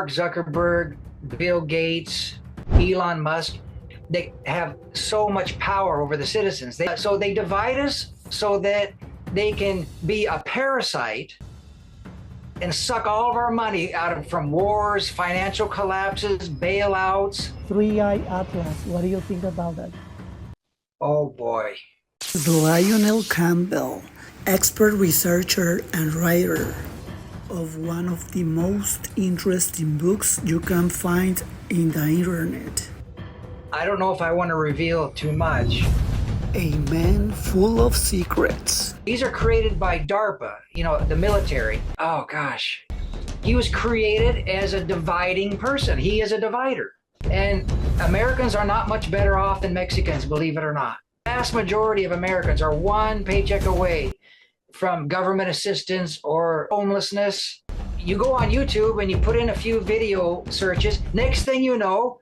Mark Zuckerberg, Bill Gates, Elon Musk, they have so much power over the citizens. So they divide us so that they can be a parasite and suck all of our money from wars, financial collapses, bailouts. 3i Atlas, what do you think about that? Oh boy. Lionel Campbell, expert researcher and writer of one of the most interesting books you can find in the internet. I don't know if I want to reveal too much. A man full of secrets. These are created by DARPA, the military. Oh gosh. He was created as a dividing person. He is a divider. And Americans are not much better off than Mexicans, believe it or not. The vast majority of Americans are one paycheck away from government assistance or homelessness. You go on YouTube and you put in a few video searches. Next thing you know,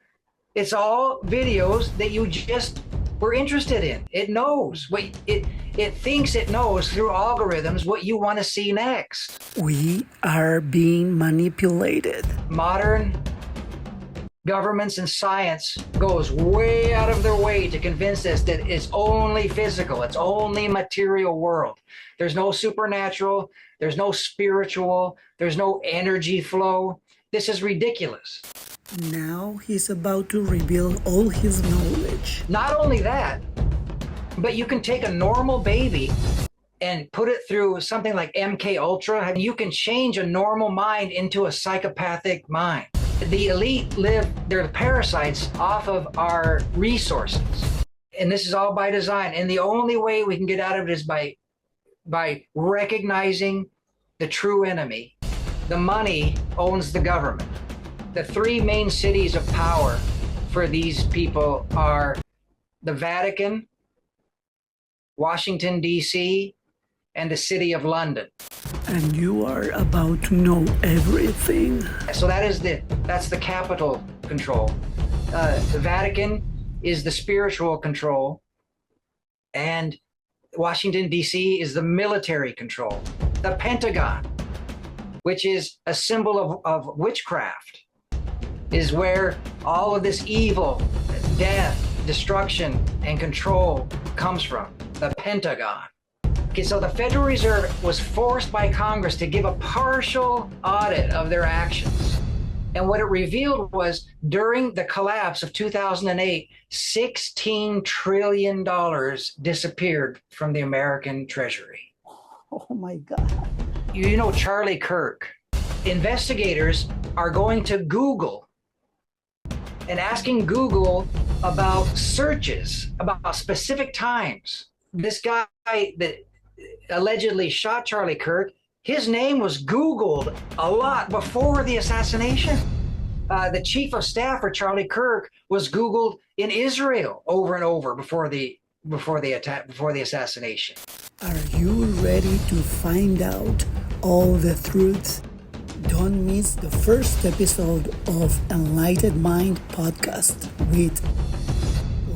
it's all videos that you just were interested in. It knows what it thinks it knows through algorithms what you want to see next. We are being manipulated. Modern governments and science goes way out of their way to convince us that it's only physical, it's only material world. There's no supernatural, there's no spiritual, there's no energy flow. This is ridiculous. Now he's about to reveal all his knowledge. Not only that, but you can take a normal baby and put it through something like MK Ultra, and you can change a normal mind into a psychopathic mind. The elite they're parasites off of our resources. And this is all by design. And the only way we can get out of it is by recognizing the true enemy. The money owns the government. The three main cities of power for these people are the Vatican, Washington, D.C., and the city of London. And you are about to know everything. So that's the capital control. The Vatican is the spiritual control, and Washington, D.C. is the military control. The Pentagon, which is a symbol of witchcraft, is where all of this evil, death, destruction, and control comes from. The Pentagon. Okay, so the Federal Reserve was forced by Congress to give a partial audit of their actions. And what it revealed was during the collapse of 2008, $16 trillion disappeared from the American Treasury. Oh my God. You know Charlie Kirk. Investigators are going to Google and asking Google about searches, about specific times. This guy that allegedly shot Charlie Kirk, his name was Googled a lot before the assassination. The chief of staff for Charlie Kirk was Googled in Israel over and over before the assassination. Are you ready to find out all the truth? Don't miss the first episode of Enlightened Mind podcast with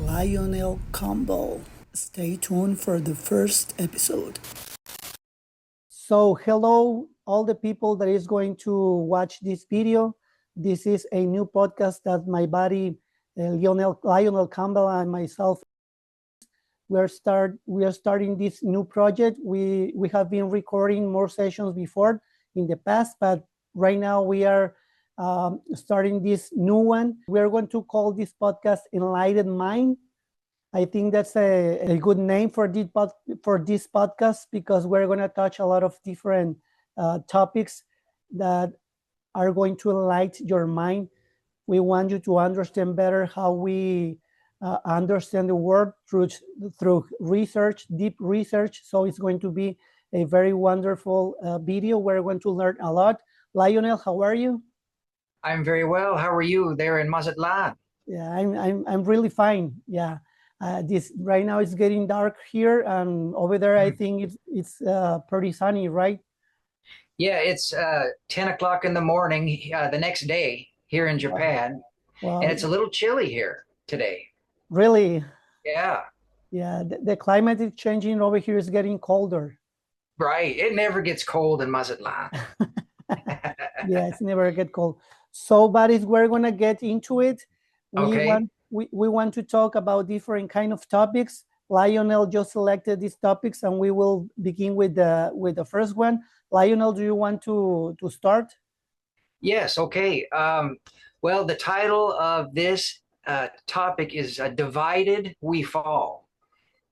Lionel Campbell. Stay tuned for the first episode. So hello, all the people that is going to watch this video. This is a new podcast that my buddy Lionel Campbell and myself we are starting this new project. We have been recording more sessions before in the past, but right now we are starting this new one. We are going to call this podcast Enlightened Mind. I think that's a good name for this podcast because we're going to touch a lot of different topics that are going to enlighten your mind. We want you to understand better how we understand the world through research, deep research. So it's going to be a very wonderful video. We're going to learn a lot. Lionel, how are you? I'm very well. How are you there in Mazatlan? Yeah, I'm really fine. Yeah. This right now it's getting dark here, and over there I think it's pretty sunny, right? Yeah, it's 10 o'clock in the morning the next day here in Japan, Wow. and it's a little chilly here today. Really? Yeah. Yeah, the climate is changing over here. It's getting colder. Right. It never gets cold in Mazatlan. Yeah, it's never get cold. So, buddies, we're gonna get into it. Okay. We want to talk about different kind of topics. Lionel just selected these topics, and we will begin with the first one. Lionel, do you want to start? Yes. Okay. Well, the title of this topic is Divided We Fall.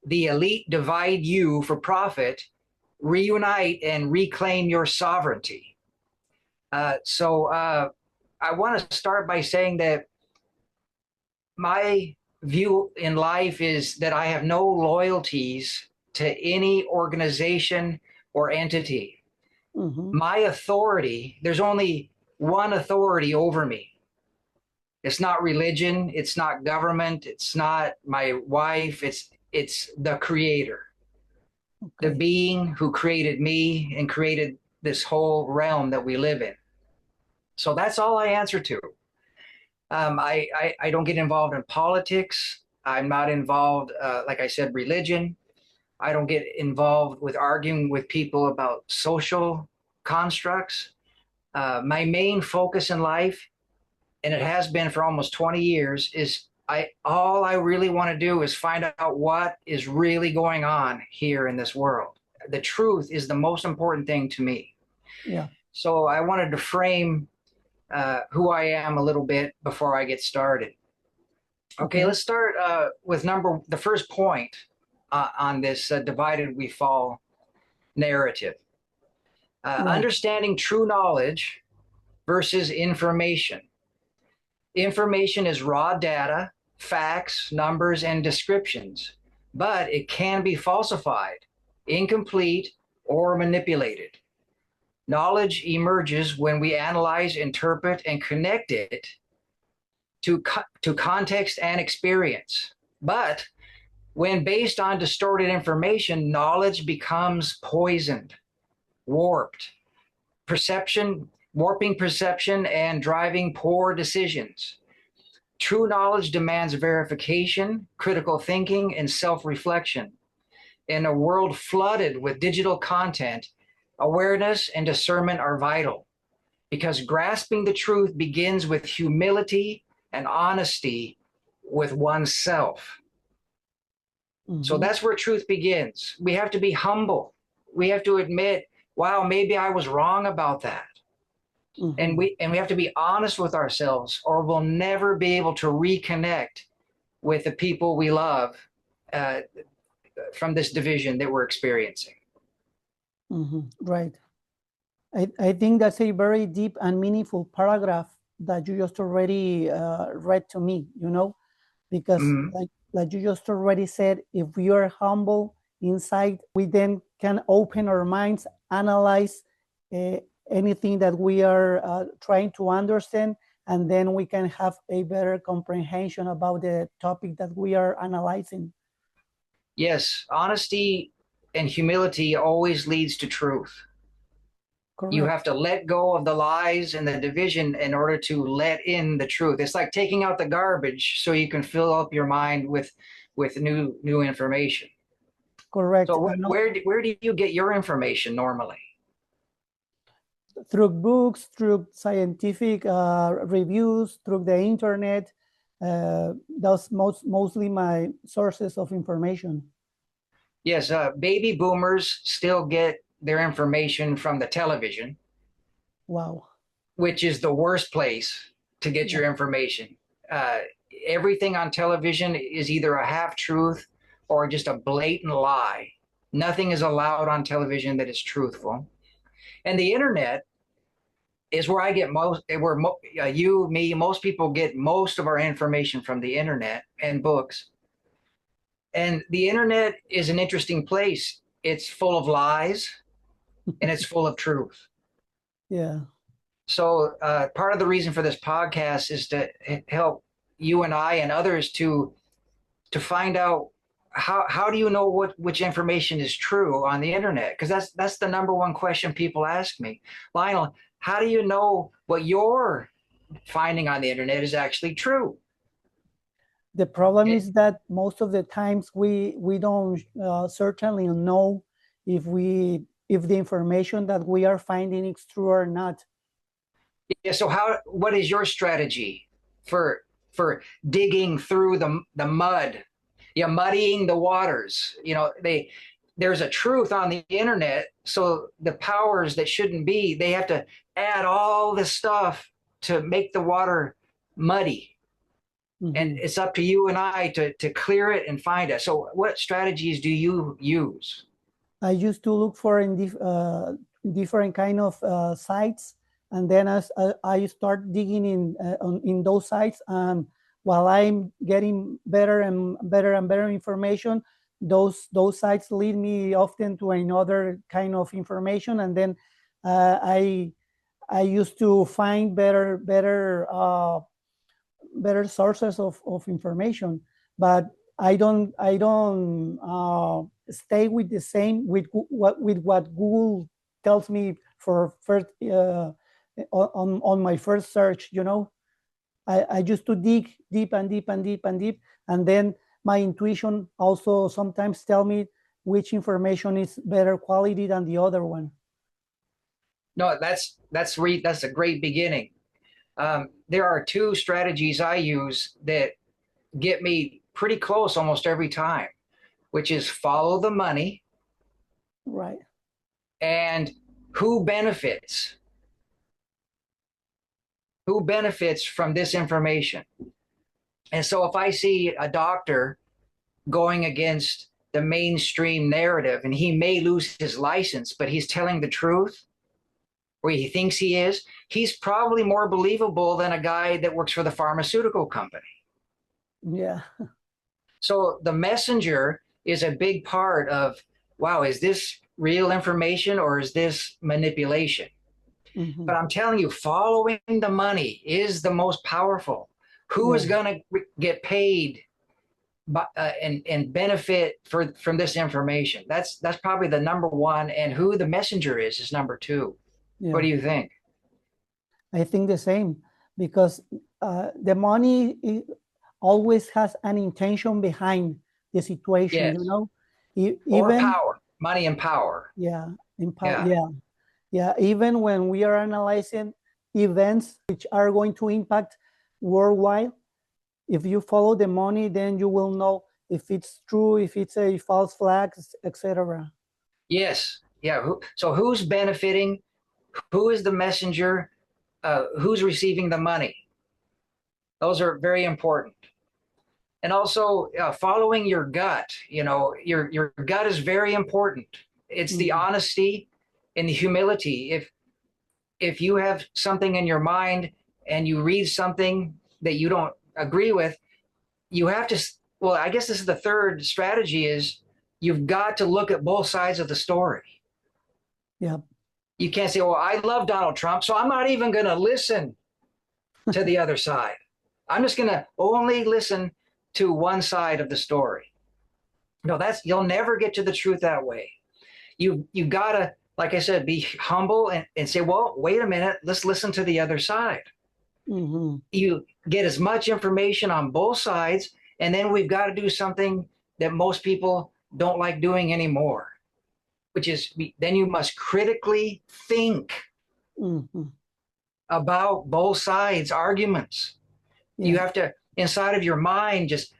The elite divide you for profit, reunite and reclaim your sovereignty. So I want to start by saying that my view in life is that I have no loyalties to any organization or entity. My authority, there's only one authority over me. It's not religion, it's not government, it's not my wife, it's the creator. The being who created me and created this whole realm that we live in. So that's all I answer to. I don't get involved in politics. I'm not involved, like I said, religion. I don't get involved with arguing with people about social constructs. My main focus in life, and it has been for almost 20 years, is all I really want to do is find out what is really going on here in this world. The truth is the most important thing to me. Yeah. So I wanted to frame who I am a little bit before I get started. Okay, let's start with the first point on this divided we fall narrative. Understanding true knowledge versus information. Information is raw data, facts, numbers, and descriptions, but it can be falsified, incomplete, or manipulated. Knowledge emerges when we analyze, interpret, and connect it to context and experience. But when based on distorted information, knowledge becomes poisoned, warped, warping perception and driving poor decisions. True knowledge demands verification, critical thinking, and self-reflection. In a world flooded with digital content, awareness and discernment are vital because grasping the truth begins with humility and honesty with oneself. So that's where truth begins. We have to be humble. We have to admit, wow, maybe I was wrong about that. And we have to be honest with ourselves, or we'll never be able to reconnect with the people we love from this division that we're experiencing. Right. I think that's a very deep and meaningful paragraph that you just already read to me, because like you just already said, if we are humble inside, we then can open our minds, analyze anything that we are trying to understand, and then we can have a better comprehension about the topic that we are analyzing. Yes, honesty and humility always leads to truth. Correct. You have to let go of the lies and the division in order to let in the truth. It's like taking out the garbage so you can fill up your mind with new information. Correct. So where do you get your information normally? Through books, through scientific reviews, through the internet. That's mostly my sources of information. Yes, baby boomers still get their information from the television. Wow. Which is the worst place to get your information. Everything on television is either a half-truth or just a blatant lie. Nothing is allowed on television that is truthful. And the internet is where I get most people get most of our information from the internet and books. And the internet is an interesting place. It's full of lies and it's full of truth. Yeah. So part of the reason for this podcast is to help you and I and others to find out how do you know which information is true on the internet? Because that's the number one question people ask me. Lionel, how do you know what you're finding on the internet is actually true? The problem is that most of the times we don't certainly know if the information that we are finding is true or not. Yeah. So what is your strategy for digging through the mud? Yeah, muddying the waters. There's a truth on the internet, so the powers that shouldn't be, they have to add all this stuff to make the water muddy. And Mhm. it's up to you and I to clear it and find it. So what strategies do you use? I used to look for in different kind of sites, and then as I start digging in those sites, and while I'm getting better and better and better information, those sites lead me often to another kind of information, and then I used to find better sources of information, but I don't stay with the same with what Google tells me for first on my first search. I used to dig deep and deep and deep and deep, and then my intuition also sometimes tell me which information is better quality than the other one. No, that's a great beginning. There are two strategies I use that get me pretty close almost every time, which is follow the money Right. and who benefits. Who benefits from this information? And so if I see a doctor going against the mainstream narrative and he may lose his license, but he's telling the truth, or he thinks he is, he's probably more believable than a guy that works for the pharmaceutical company. Yeah. So the messenger is a big part of, wow, is this real information or is this manipulation? Hmm. But I'm telling you, following the money is the most powerful. Who Yeah. is going to get paid and benefit from this information? That's probably the number one, and who the messenger is number two. What Yeah. do you think? I think the same, because the money always has an intention behind the situation, Yes, or Even, power, money and power. yeah, Yeah. yeah, yeah. Even when we are analyzing events which are going to impact worldwide, if you follow the money, then you will know if it's true, if it's a false flag, etc. Yes. Yeah. So who's benefiting? Who is the messenger? Who's receiving the money? Those are very important. And also following your gut. Your gut is very important. It's the Hmm. honesty and the humility. If you have something in your mind and you read something that you don't agree with, you have to. Well, I guess this is the third strategy: is you've got to look at both sides of the story. Yeah. You can't say, "Well, I love Donald Trump, so I'm not even going to listen to the other side. I'm just going to only listen to one side of the story." No, you'll never get to the truth that way. You gotta, like I said, be humble and say, well, wait a minute, let's listen to the other side. Hmm. You get as much information on both sides, and then we've got to do something that most people don't like doing anymore, which is then you must critically think Hmm. about both sides' arguments. You Yeah. have to, inside of your mind, just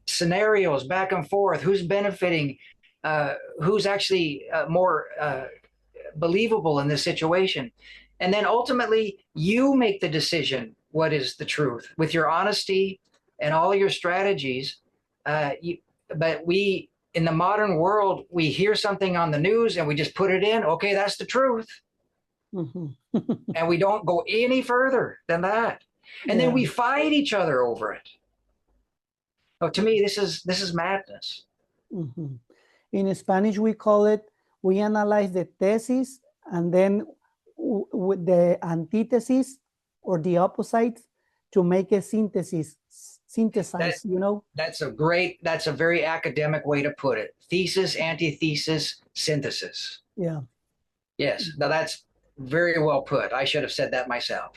scenarios back and forth. Who's benefiting? Who's actually more believable in this situation? And then ultimately, you make the decision what is the truth with your honesty and all your strategies. But in the modern world, we hear something on the news and we just put it in. Okay, that's the truth. Hmm. And we don't go any further than that. And then Yeah. we fight each other over it. So to me, this is madness. Hmm. In Spanish, we call it, we analyze the thesis, and then with the antithesis or the opposite to make a That synthesize. that's a very academic way to put it. Thesis, antithesis, synthesis. Yeah. Yes. Now that's very well put. I should have said that myself.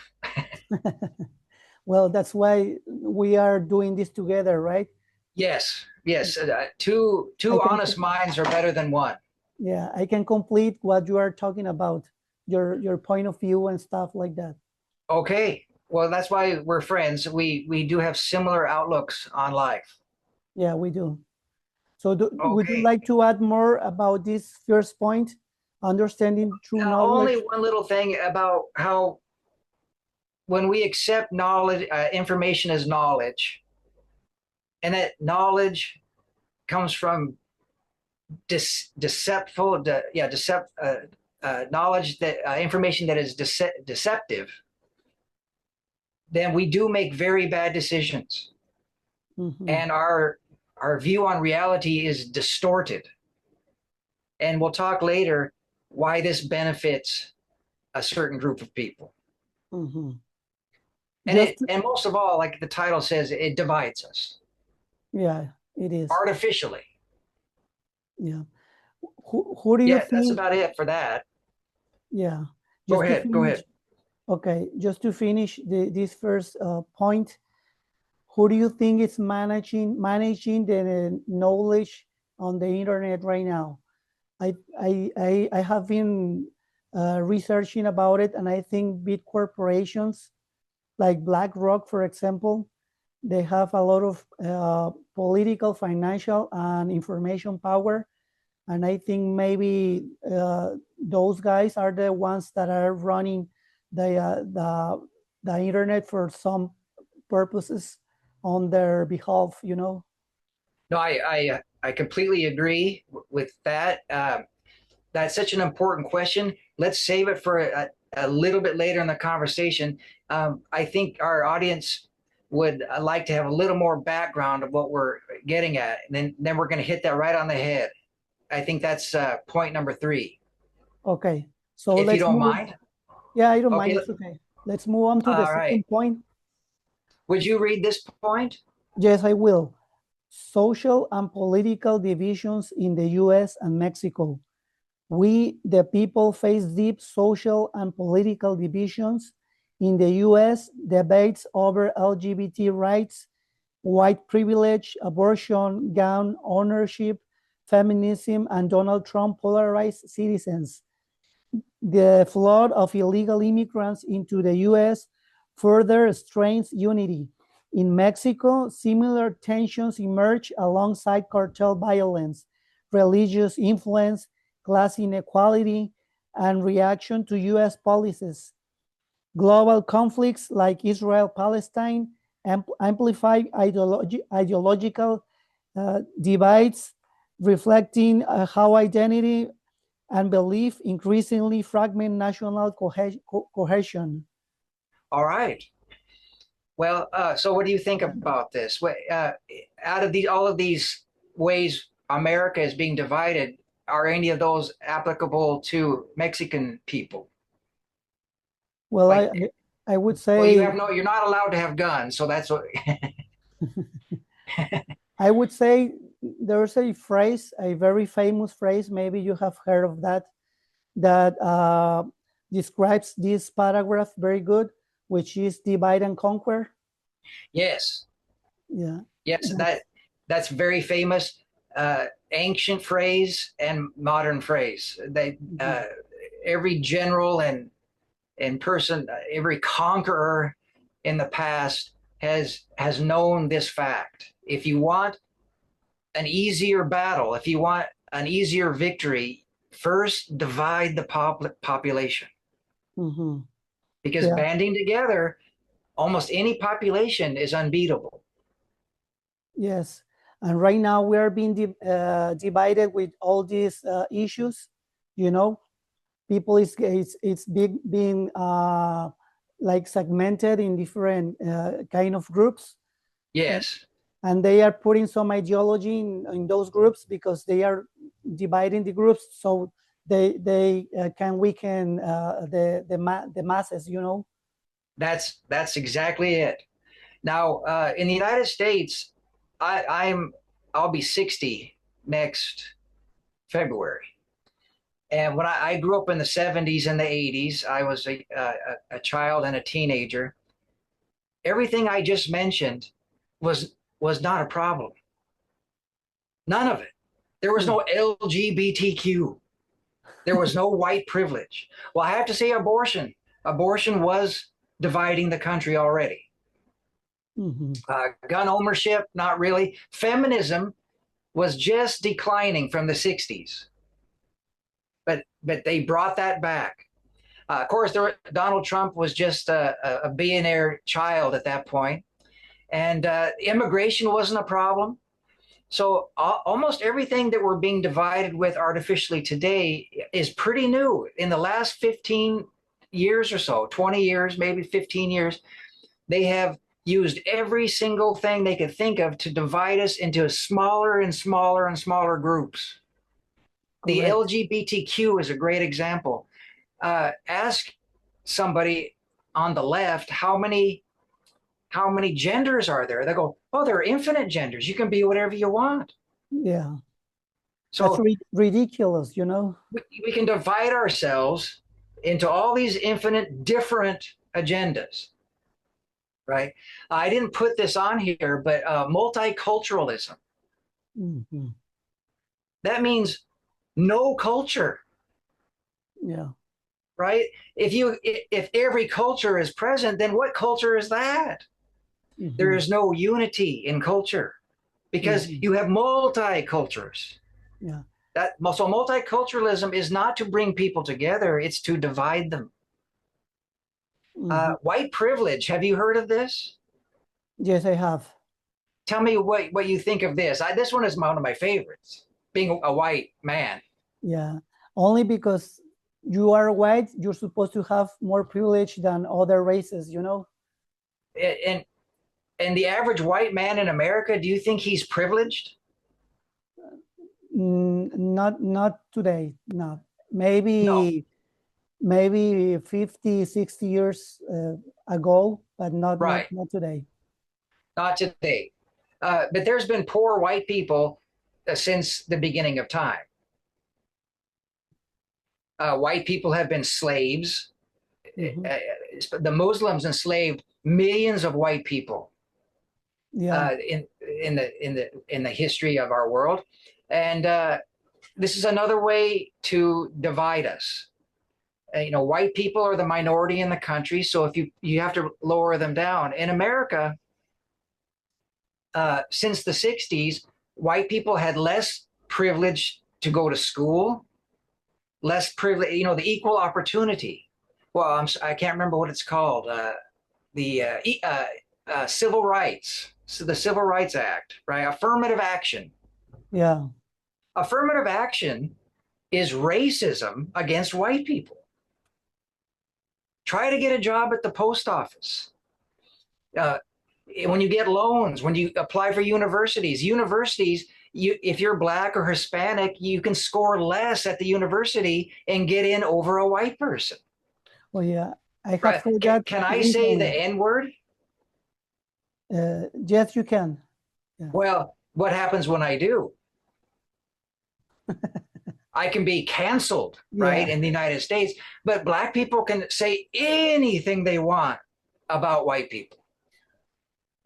Well, that's why we are doing this together, right? Yes. Yes. Two I can, honest minds are better than one. yeah, I can complete what you are talking about, your point of view and stuff like that. Okay. Well, that's why we're friends. We do have similar outlooks on life. Yeah, we do. So would you Okay. like to add more about this first point, understanding true Only knowledge? one little thing about how when we accept knowledge, information as knowledge, and that knowledge comes from deceptful, knowledge that information that is deceptive, then we do make very bad decisions, Mhm. and our view on reality is distorted. And we'll talk later why this benefits a certain group of people. Mhm. And Just and most of all, like the title says, it divides us yeah, it is. artificially. Yeah. Who do you Yeah, that's think? about it for that. Yeah. Go Just to ahead. Go finish. ahead. Okay. Just to finish this first point, who do you think is managing the knowledge on the internet right now? I have been researching about it, and I think big corporations like BlackRock, for example, they have a lot of political, financial, and information power. And I think maybe those guys are the ones that are running the, uh, the, the internet for some purposes on their behalf, you know? No, I completely agree with that. That's such an important question. Let's save it for a little bit later in the conversation. I think our audience would like to have a little more background of what we're getting at, and then we're going to hit that right on the head. I think that's point number 3, Okay. So if you let's don't move. mind. Yeah, I don't mind. Okay. It's okay. Let's move on to the All right. second point. Would you read this point? Yes, I will. Social and political divisions in the US and Mexico. We, the people, face deep social and political divisions. In the US, debates over LGBT rights, white privilege, abortion, gun ownership, feminism, and Donald Trump polarized citizens. The flood of illegal immigrants into the US further strains unity. In Mexico, similar tensions emerge alongside cartel violence, religious influence, class inequality, and reaction to US policies. Global conflicts like Israel Palestine amplify ideological divides, reflecting how identity and belief increasingly fragment national cohesion. All right. Well, so what do you think about this? Out of all of these ways America is being divided, are any of those applicable to Mexican people? Well, Like, I would well, you say have no, you're not allowed to have guns, so that's what. I would say there's a phrase, a very famous phrase. Maybe you have heard of that. That describes this paragraph very good, which is divide and conquer. Yes, Yeah, yes, that's that's very famous, ancient phrase and modern phrase. They mhm, every general and person, every conqueror in the past has known this fact. If you want an easier battle, if you want an easier victory, first divide the population, mhm. because Yeah, banding together, almost any population is unbeatable. yes. And right now we are being divided with all these issues. You know, people is it's big being like segmented in different kind of groups, and, Yes, and they are putting some ideology in those groups because they are dividing the groups so they can weaken the masses, you know. that's exactly it. Now, in the United States, I, I'm I'll be 60 next February. And when I grew up in the 70s and the 80s, I was a child and a teenager. Everything I just mentioned was not a problem. None of it. There was Hmm. no LGBTQ. There was no white privilege. Well, I have to say abortion. Abortion was dividing the country already. Gun ownership, not really. Feminism was just declining from the 60s, but they brought that back. Of course, Donald Trump was just a billionaire child at that point, and immigration wasn't a problem. So almost everything that we're being divided with artificially today is pretty new. In the last 15 years or so, 20 years, maybe 15 years, they have used every single thing they could think of to divide us into smaller and smaller and smaller groups. The LGBTQ is a great example. Ask somebody on the left how many genders are there. They go, oh, there are infinite genders. You can be whatever you want. Yeah. So that's ridiculous, we can divide ourselves into all these infinite different agendas, right? I didn't put this on here, but multiculturalism. That means no culture. Yeah. Right? If every culture is present, then what culture is that? There is no unity in culture because you have multicultures. Yeah. So multiculturalism is not to bring people together, it's to divide them. White privilege, have you heard of this? Yes, I have. Tell me what you think of this. This one is one of my favorites, being a white man. Yeah, only because you are white, you're supposed to have more privilege than other races, And the average white man in America, do you think he's privileged? Not today, no. Maybe 50, 60 years ago, but not today. Not today. But there's been poor white people since the beginning of time. White people have been slaves. The Muslims enslaved millions of white people in the history of our world, and this is another way to divide us. White people are the minority in the country, so if you have to lower them down. In America, since the 60s, white people had less privilege to go to school, less privilege, the equal opportunity. Well, I can't remember what it's called. The civil rights, so the Civil Rights Act, right? Affirmative action. Yeah. Affirmative action is racism against white people. Try to get a job at the post office. When you get loans, when you apply for universities, if you're Black or Hispanic, you can score less at the university and get in over a white person. Oh, yeah. I have heard that. Can I say the N word? Yes, you can. Yeah. Well, what happens when I do? I can be canceled, right, in the United States, but Black people can say anything they want about white people.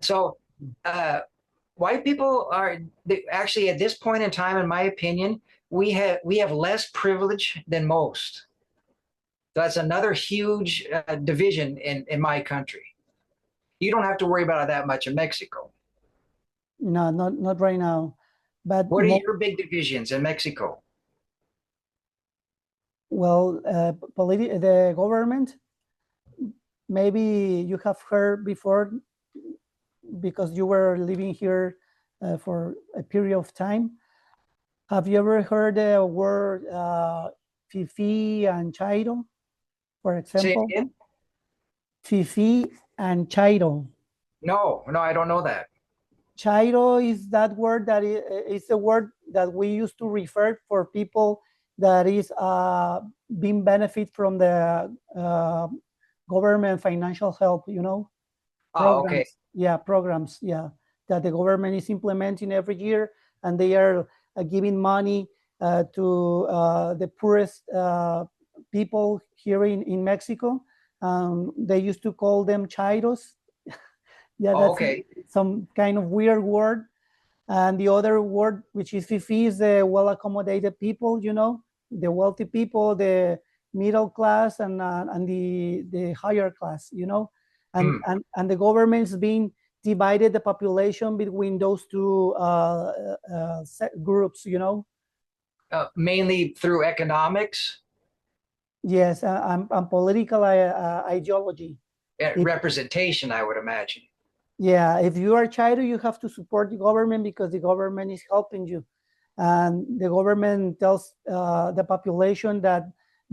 So white people are actually, at this point in time, in my opinion, we have less privilege than most. That's another huge division in my country. You don't have to worry about it that much in Mexico. No, not right now. But what are your big divisions in Mexico? Well, the government, maybe you have heard before because you were living here for a period of time. Have you ever heard the word Fifi and Chairo, for example? Say it again? Fifi and Chairo. No, I don't know that. Chairo is that word that is a word that we used to refer for people that is being benefit from the government financial help, Programs. Okay. Yeah, programs, that the government is implementing every year, and they are giving money to the poorest people here in Mexico. They used to call them chairos. That's some kind of weird word. And the other word, which is fifi, is the well-accommodated people, the wealthy people, the middle class, and the higher class, and and the government's been divided the population between those two groups, you know. Mainly through economics. Yes, and political ideology. Representation, I would imagine. Yeah, if you are Chairo, you have to support the government because the government is helping you. And the government tells the population that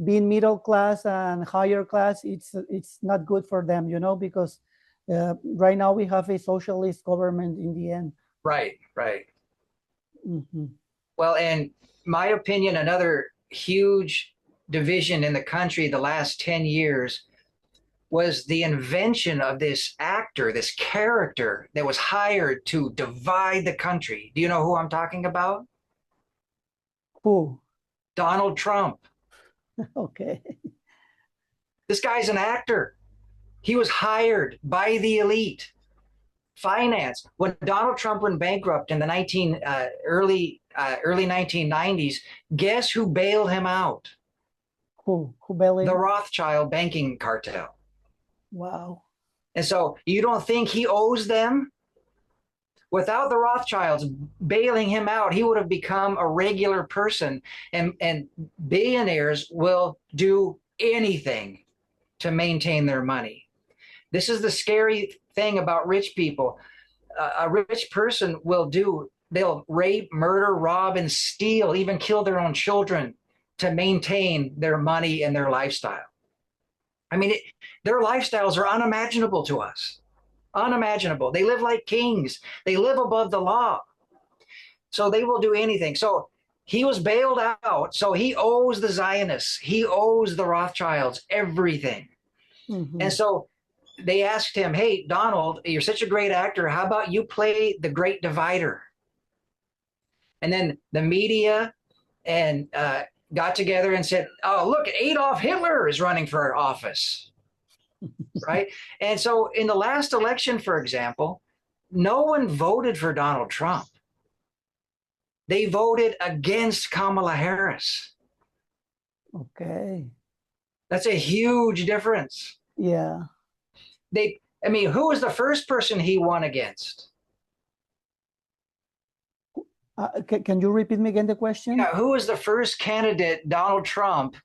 being middle class and higher class, it's not good for them, you know, because right now we have a socialist government in the end. Right, right. Well, in my opinion, another huge division in the country the last 10 years was the invention of this actor, this character that was hired to divide the country. Do you know who I'm talking about? Who? Donald Trump. Okay. This guy's an actor. He was hired by the elite, financed. When Donald Trump went bankrupt in the early 1990s, guess who bailed him out? Who bailed him? The Rothschild banking cartel. Wow. And so you don't think he owes them? Without the Rothschilds bailing him out, he would have become a regular person. And billionaires will do anything to maintain their money. This is the scary thing about rich people. A rich person they'll rape, murder, rob, and steal, even kill their own children to maintain their money and their lifestyle. I mean, their lifestyles are unimaginable to us. Unimaginable. They live like kings. They live above the law. So they will do anything. So he was bailed out. So he owes the Zionists. He owes the Rothschilds everything. And so they asked him, hey, Donald, you're such a great actor. How about you play the great divider? And then the media and got together and said, oh, look, Adolf Hitler is running for office, right? And so in the last election, for example, no one voted for Donald Trump. They voted against Kamala Harris. Okay. That's a huge difference. Yeah. Who was the first person he won against? Can you repeat me again the question? Yeah, who was the first candidate, Donald Trump,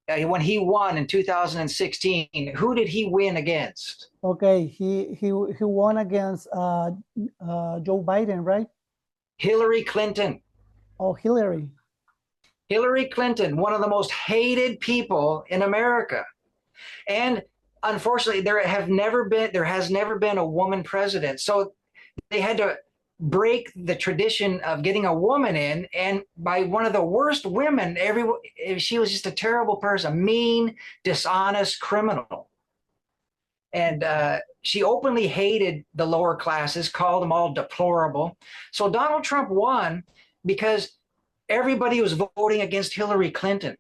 when he won in 2016? Who did he win against? Okay, he won against Joe Biden, right? Hillary Clinton. Oh, Hillary. Hillary Clinton, one of the most hated people in America. And unfortunately, there has never been a woman president. So they had to break the tradition of getting a woman in, and by one of the worst women, she was just a terrible person, mean, dishonest criminal. And she openly hated the lower classes, called them all deplorable. So Donald Trump won because everybody was voting against Hillary Clinton.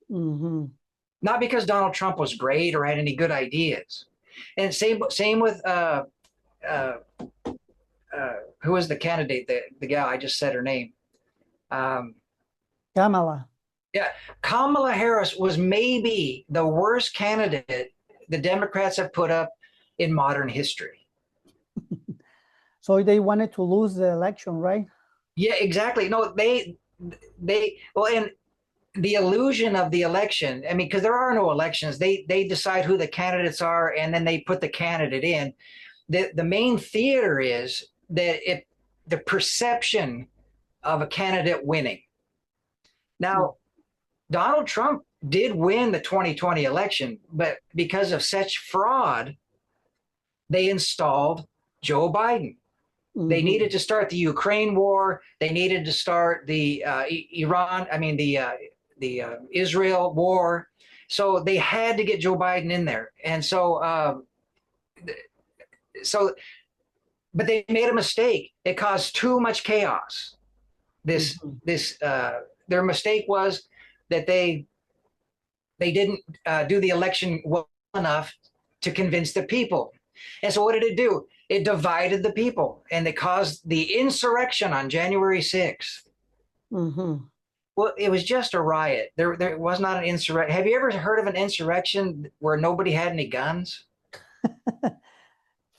Not because Donald Trump was great or had any good ideas. And same with who was the candidate? The gal, I just said her name. Kamala. Yeah, Kamala Harris was maybe the worst candidate the Democrats have put up in modern history. So they wanted to lose the election, right? Yeah, exactly. No, and the illusion of the election, I mean, because there are no elections, they decide who the candidates are and then they put the candidate in. The main theater is that the perception of a candidate winning. Now, Donald Trump did win the 2020 election, but because of such fraud, they installed Joe Biden. They needed to start the Ukraine war. They needed to start the Israel war. So they had to get Joe Biden in there. And but they made a mistake. It caused too much chaos. Their mistake was that they didn't do the election well enough to convince the people. And so what did it do? It divided the people, and it caused the insurrection on January 6th. Well, it was just a riot. There was not an insurrection. Have you ever heard of an insurrection where nobody had any guns?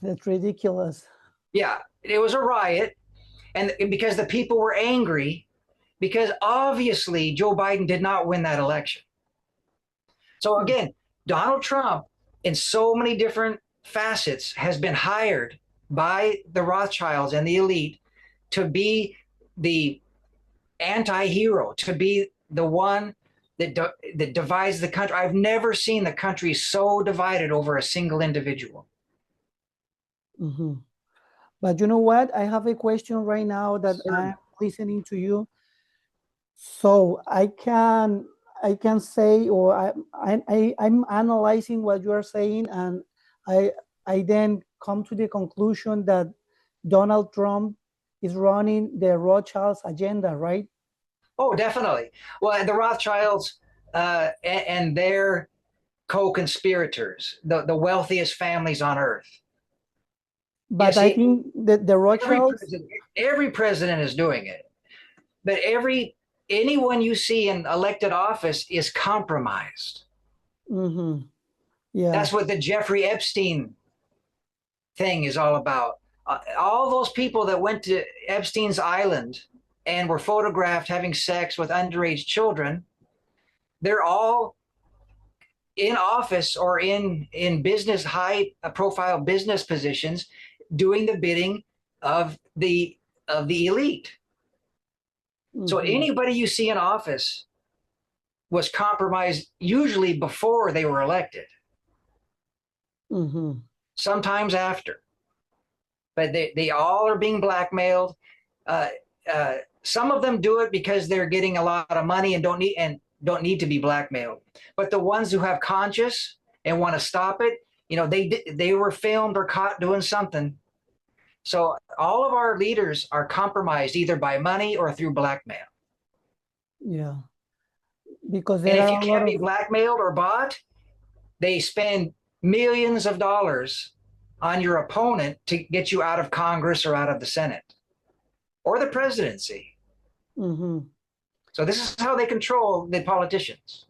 That's ridiculous. Yeah, it was a riot. And because the people were angry, because obviously Joe Biden did not win that election. So again, Donald Trump, in so many different facets, has been hired by the Rothschilds and the elite to be the anti-hero, to be the one that divides the country. I've never seen the country so divided over a single individual. Mm-hmm. But you know what? I have a question right now that I'm listening to you. So I can say, or I'm analyzing what you are saying, and I then come to the conclusion that Donald Trump is running the Rothschilds agenda, right? Oh, definitely. Well, the Rothschilds and their co-conspirators, the wealthiest families on earth. But Yeah, I see, think that the every Rothschilds, president, every president is doing it, but anyone you see in elected office is compromised. mm-hmm, yeah, That's what the Jeffrey Epstein thing is all about. All those people that went to Epstein's island and were photographed having sex with underage children, they're all in office or in business, high profile business positions, doing the bidding of the elite. So mm-hmm, anybody you see in office was compromised usually before they were elected, mm-hmm, sometimes after. But they all are being blackmailed. Uh, some of them do it because they're getting a lot of money and don't need to be blackmailed. But the ones who have conscience and want to stop it, they were filmed or caught doing something. So all of our leaders are compromised either by money or through blackmail. yeah, because And there if are you a lot can't of be blackmailed or bought, they spend millions of dollars on your opponent to get you out of Congress or out of the Senate or the presidency. mm-hmm. So this is how they control the politicians.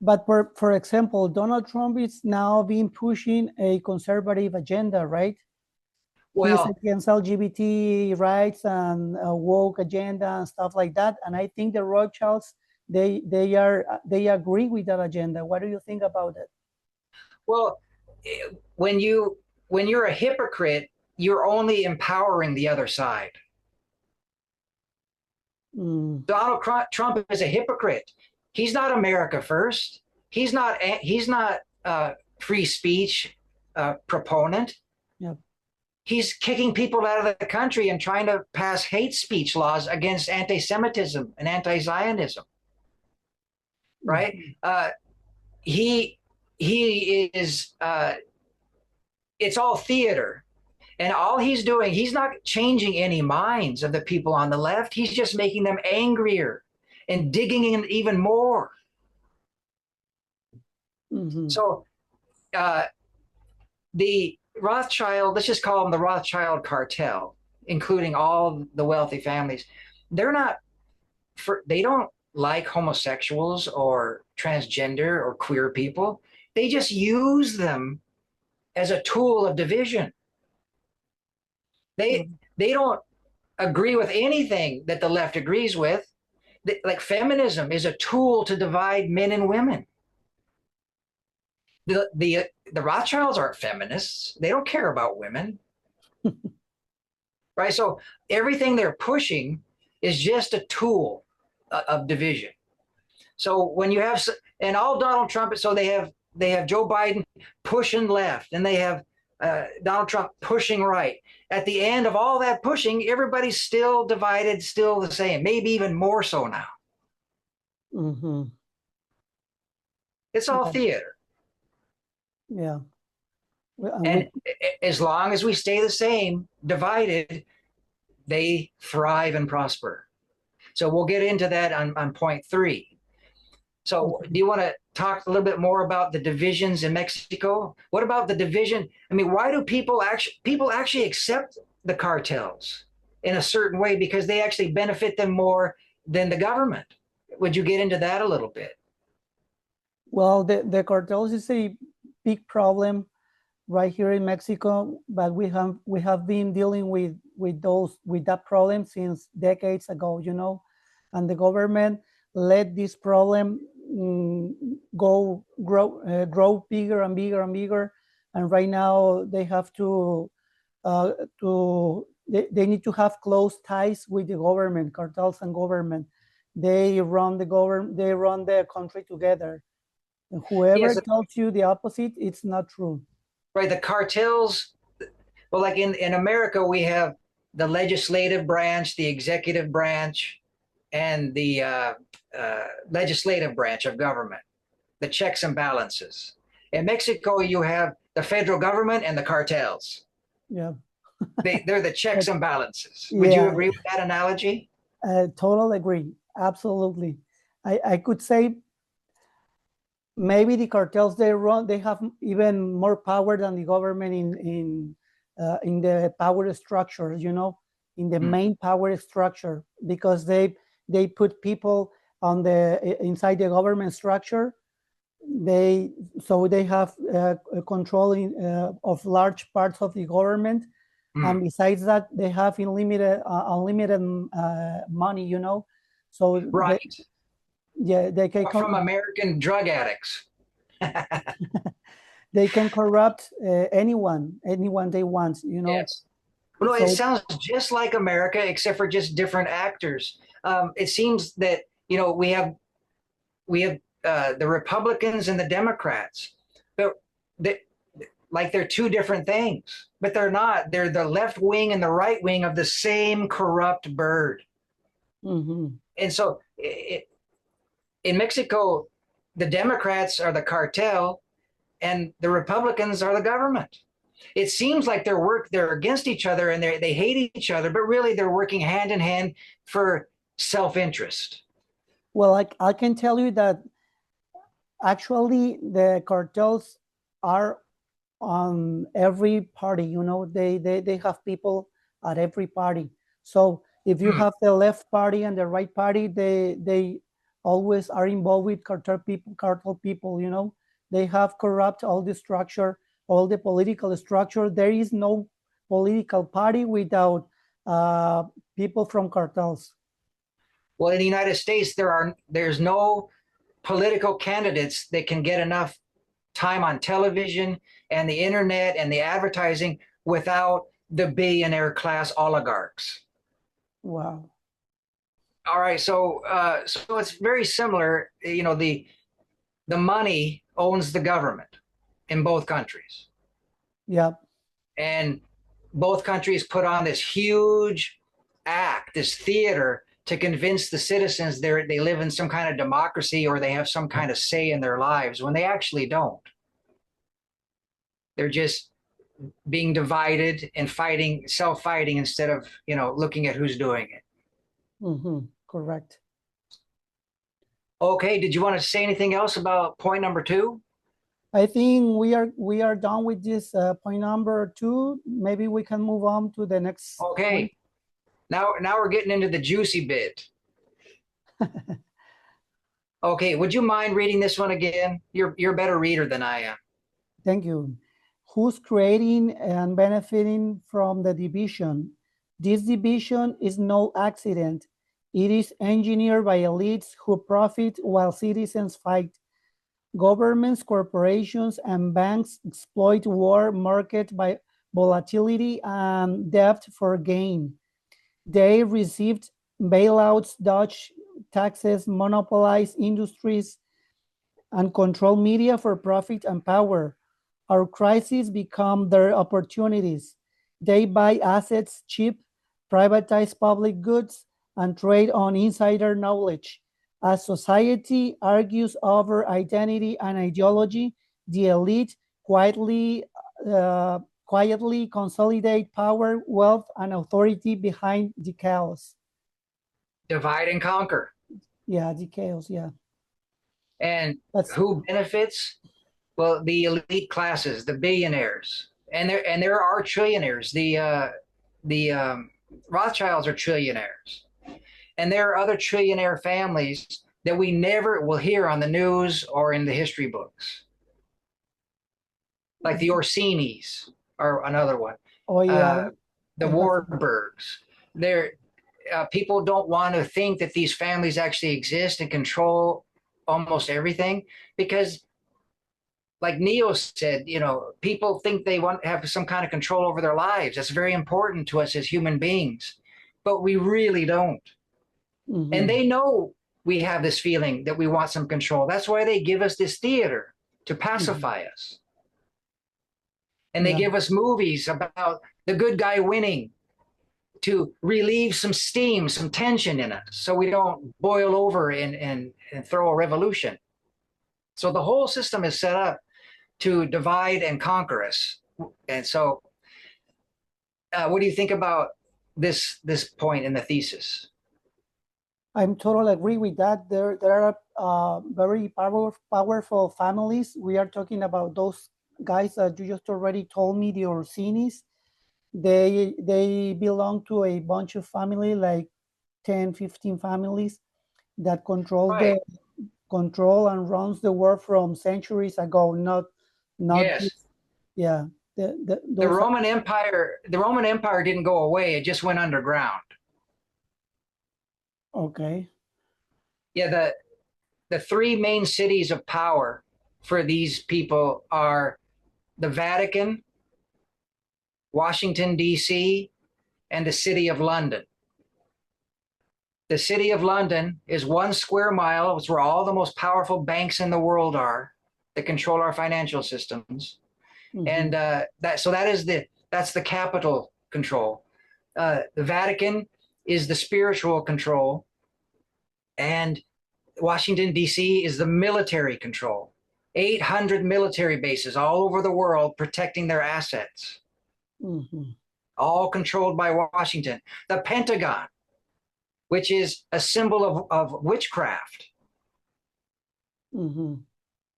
But for example, Donald Trump is now being pushing a conservative agenda, right? He's Well, against LGBT rights and woke agenda and stuff like that. And I think the Rothschilds, they agree with that agenda. What do you think about it? well, when you're a hypocrite, you're only empowering the other side. Mm, Donald Trump is a hypocrite. He's not America first. He's not free speech proponent. yep. He's kicking people out of the country and trying to pass hate speech laws against anti-Semitism and anti-Zionism. Right? He is. It's all theater. And all he's doing, he's not changing any minds of the people on the left. He's just making them angrier and digging in even more. Mm-hmm. So the Rothschild, let's just call them the Rothschild cartel, including all the wealthy families, they don't like homosexuals or transgender or queer people. They just use them as a tool of division. They don't agree with anything that the left agrees with. Like feminism is a tool to divide men and women. The Rothschilds aren't feminists. They don't care about women. Right? So everything they're pushing is just a tool of division. So when you have, and all Donald Trump, so they have Joe Biden pushing left, and they have Donald Trump pushing right. At the end of all that pushing, everybody's still divided, still the same, maybe even more so now. Mm-hmm. It's all Yeah. theater. Yeah. And as long as we stay the same, divided, they thrive and prosper. So we'll get into that on point 3. So do you want to talk a little bit more about the divisions in Mexico? What about the division? I mean, why do people actually accept the cartels in a certain way? Because they actually benefit them more than the government. Would you get into that a little bit? Well, the cartels is a big problem right here in Mexico, but we have been dealing with that problem since decades ago, you know, and the government let this problem grow bigger and bigger and bigger, and right now they have they need to have close ties with the government, cartels and government. They run the country together. And whoever Yes, tells you the opposite, it's not true. right. The cartels, well, like in America, we have the legislative branch, the executive branch, and the legislative branch of government, the checks and balances. In Mexico, you have the federal government and the cartels. Yeah. They're the checks and balances. Would you Yeah, agree with that analogy? I totally agree. Absolutely. I could say maybe the cartels they have even more power than the government in the power structure, you know, in the main power structure, because they put people on inside the government structure. They have control of large parts of the government, and besides that they have unlimited money, you know, so Right. they can From American drug addicts. they can corrupt anyone they want, you know. Yes. Well, no, it sounds just like America, except for just different actors. It seems that we have the Republicans and the Democrats, but they, like they're two different things, but they're not. They're the left wing and the right wing of the same corrupt bird. And so in Mexico, the Democrats are the cartel, and the Republicans are the government. It seems like they're against each other and they hate each other, but really they're working hand in hand for self-interest. Well, I can tell you that actually the cartels are on every party, you know. They have people at every party. So if you have the left party and the right party, they always are involved with cartel people, you know. They have corrupt all the structure, all the political structure. There is no political party without people from cartels. Well, in the United States, there's no political candidates that can get enough time on television and the internet and the advertising without the billionaire class oligarchs. Wow. All right, so it's very similar. You know, the money owns the government in both countries. Yeah. And both countries put on this huge act, this theater, to convince the citizens they live in some kind of democracy or they have some kind of say in their lives when they actually don't. They're just being divided and fighting, self-fighting, instead of, looking at who's doing it. Correct. Okay, did you want to say anything else about point number 2? I think we are done with this point number 2. Maybe we can move on to the next Okay. point. Now we're getting into the juicy bit. Okay, would you mind reading this one again? You're a better reader than I am. Thank you. Who's creating and benefiting from the division? This division is no accident. It is engineered by elites who profit while citizens fight. Governments, corporations, and banks exploit war market by volatility and debt for gain. They received bailouts, dodge taxes, monopolize industries, and control media for profit and power. Our crises become their opportunities. They buy assets cheap, privatize public goods, and trade on insider knowledge. As society argues over identity and ideology, the elite quietly consolidate power, wealth, and authority behind the chaos. Divide and conquer. Yeah, the chaos, yeah. And who benefits? Well, the elite classes, the billionaires, and there are trillionaires. The Rothschilds are trillionaires, and there are other trillionaire families that we never will hear on the news or in the history books. like the Orsinis are another one. Oh yeah, The I have. Warburgs. They're people don't want to think that these families actually exist and control almost everything because, like Neo said, people think they want to have some kind of control over their lives. That's very important to us as human beings, but we really don't. And Mhm. they know we have this feeling that we want some control. That's why they give us this theater to Mhm. pacify us. And they Yeah. give us movies about the good guy winning to relieve some steam, some tension in us, so we don't boil over and throw a revolution. So the whole system is set up to divide and conquer us. And so, what do you think about this point in the thesis? I'm totally agree with that. There are very powerful families. We are talking about those guys that you just already told me, the Orsinis. They belong to a bunch of family, like 10, 15 families that Right. control and runs the world from centuries ago. Not Yes. this, yeah. Those are The Roman Empire didn't go away. It just went underground. okay. Yeah. The three main cities of power for these people are the Vatican, Washington, D.C., and the city of London. The city of London is 1 square mile. It's where all the most powerful banks in the world are that control our financial systems. Mhm. And that's the capital control. The Vatican is the spiritual control, and Washington, D.C. is the military control. 800 military bases all over the world protecting their assets, Mhm. all controlled by Washington. The Pentagon, which is a symbol of witchcraft, Mhm.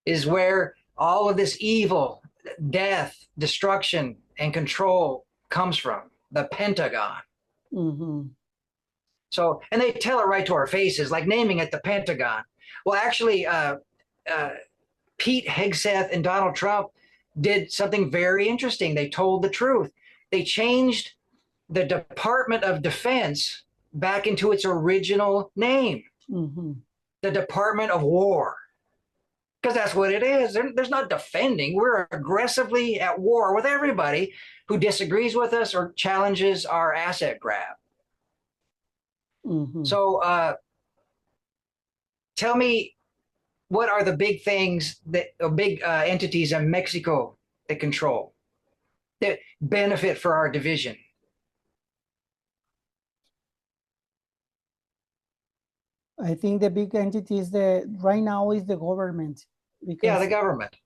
is where all of this evil, death, destruction, and control comes from. The Pentagon. Mhm. So, and they tell it right to our faces, like naming it the Pentagon. Well, actually, uh, Pete Hegseth and Donald Trump did something very interesting. They told the truth. They changed the Department of Defense back into its original name, Mhm. the Department of War, because that's what it is. There's not defending. We're aggressively at war with everybody who disagrees with us or challenges our asset grab. Mhm. So, tell me, what are the big things that big entities in Mexico that control that benefit for our division? I think the big entity is right now is the government Yeah, the because government.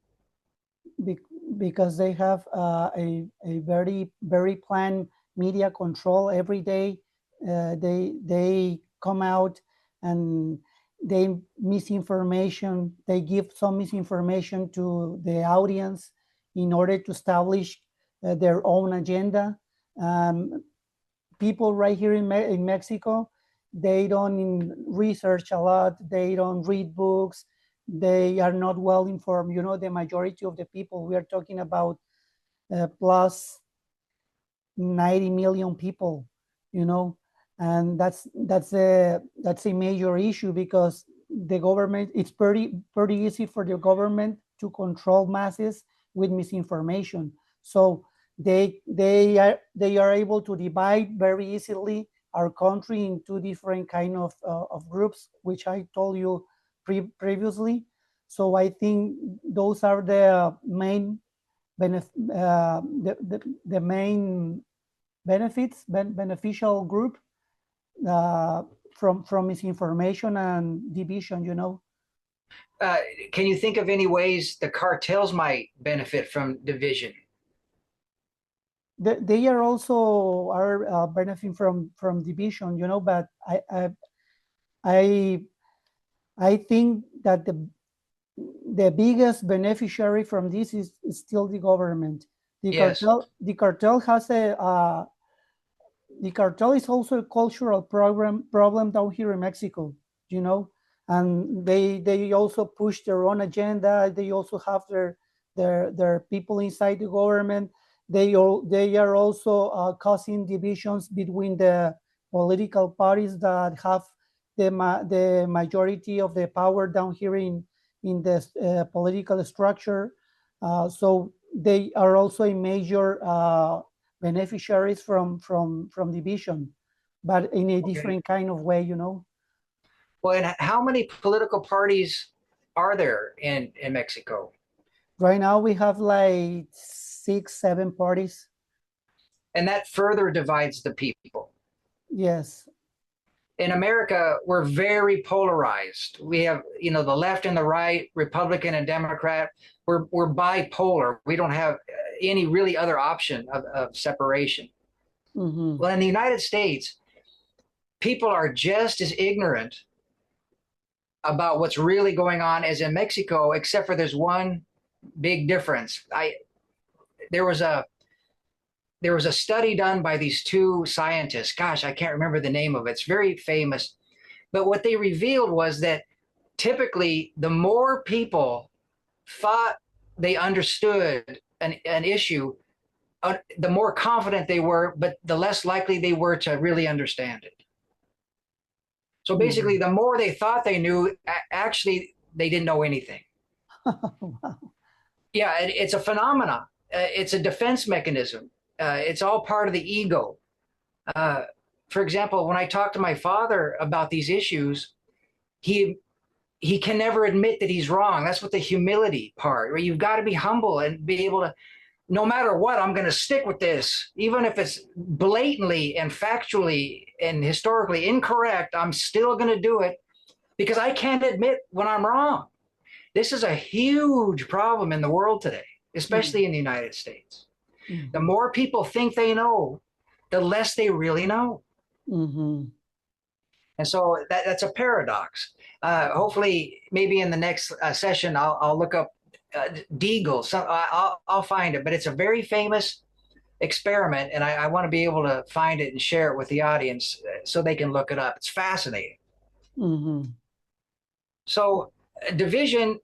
because they have a very planned media control every day. They come out and they misinformation. They give some misinformation to the audience in order to establish their own agenda. Um, People right here in Mexico, they don't research a lot. They don't read books. They are not well informed. The majority of the people, we are talking about plus 90 million people, you know, and that's a major issue because the government, it's pretty easy for the government to control masses with misinformation. So they are able to divide very easily our country into different kind of groups, which I told you previously. So I think those are the main the main beneficial group uh, from misinformation and division. Uh, can you think of any ways the cartels might benefit from division? They are also are benefiting from division. But I I think that the biggest beneficiary from this is still the government. The Yes. cartel has the cartel is also a cultural problem down here in Mexico, and they also push their own agenda. They also have there are people inside the government. They are also causing divisions between the political parties that have the majority of the power down here in the political structure. So they are also a major beneficiaries from division, but in a different kind of way, you know. Well, and how many political parties are there in Mexico? Right now we have like 6, 7 parties. And that further divides the people. Yes. In America, we're very polarized. We have, the left and the right, Republican and Democrat. We're bipolar. We don't have any really other option of separation. Mm-hmm. Well, in the United States, people are just as ignorant about what's really going on as in Mexico, except for there's one big difference. There was a study done by these two scientists. Gosh, I can't remember the name of it. It's very famous. But what they revealed was that typically the more people thought they understood an issue, the more confident they were, but the less likely they were to really understand it. So basically, the more they thought they knew, actually, they didn't know anything. Wow. Yeah, it's a phenomena. It's a defense mechanism. It's all part of the ego. For example, when I talk to my father about these issues, he can never admit that he's wrong. That's what the humility part, where you've got to be humble and be able to, no matter what, I'm going to stick with this, even if it's blatantly and factually and historically incorrect. I'm still going to do it because I can't admit when I'm wrong. This is a huge problem in the world today, especially in the United States. Mm-hmm. The more people think they know, the less they really know. Mm-hmm. And so that's a paradox. Hopefully, maybe in the next session, I'll look up Deagle. So I'll find it, but it's a very famous experiment, and I want to be able to find it and share it with the audience so they can look it up. It's fascinating. Mm-hmm. So division,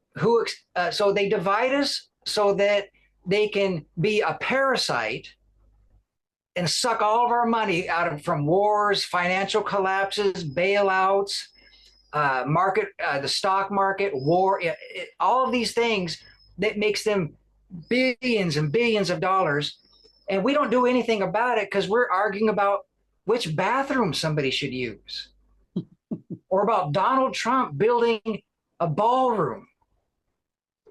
so they divide us so that they can be a parasite and suck all of our money from wars, financial collapses, bailouts, the stock market, war, all of these things that makes them billions and billions of dollars. And we don't do anything about it because we're arguing about which bathroom somebody should use or about Donald Trump building a ballroom.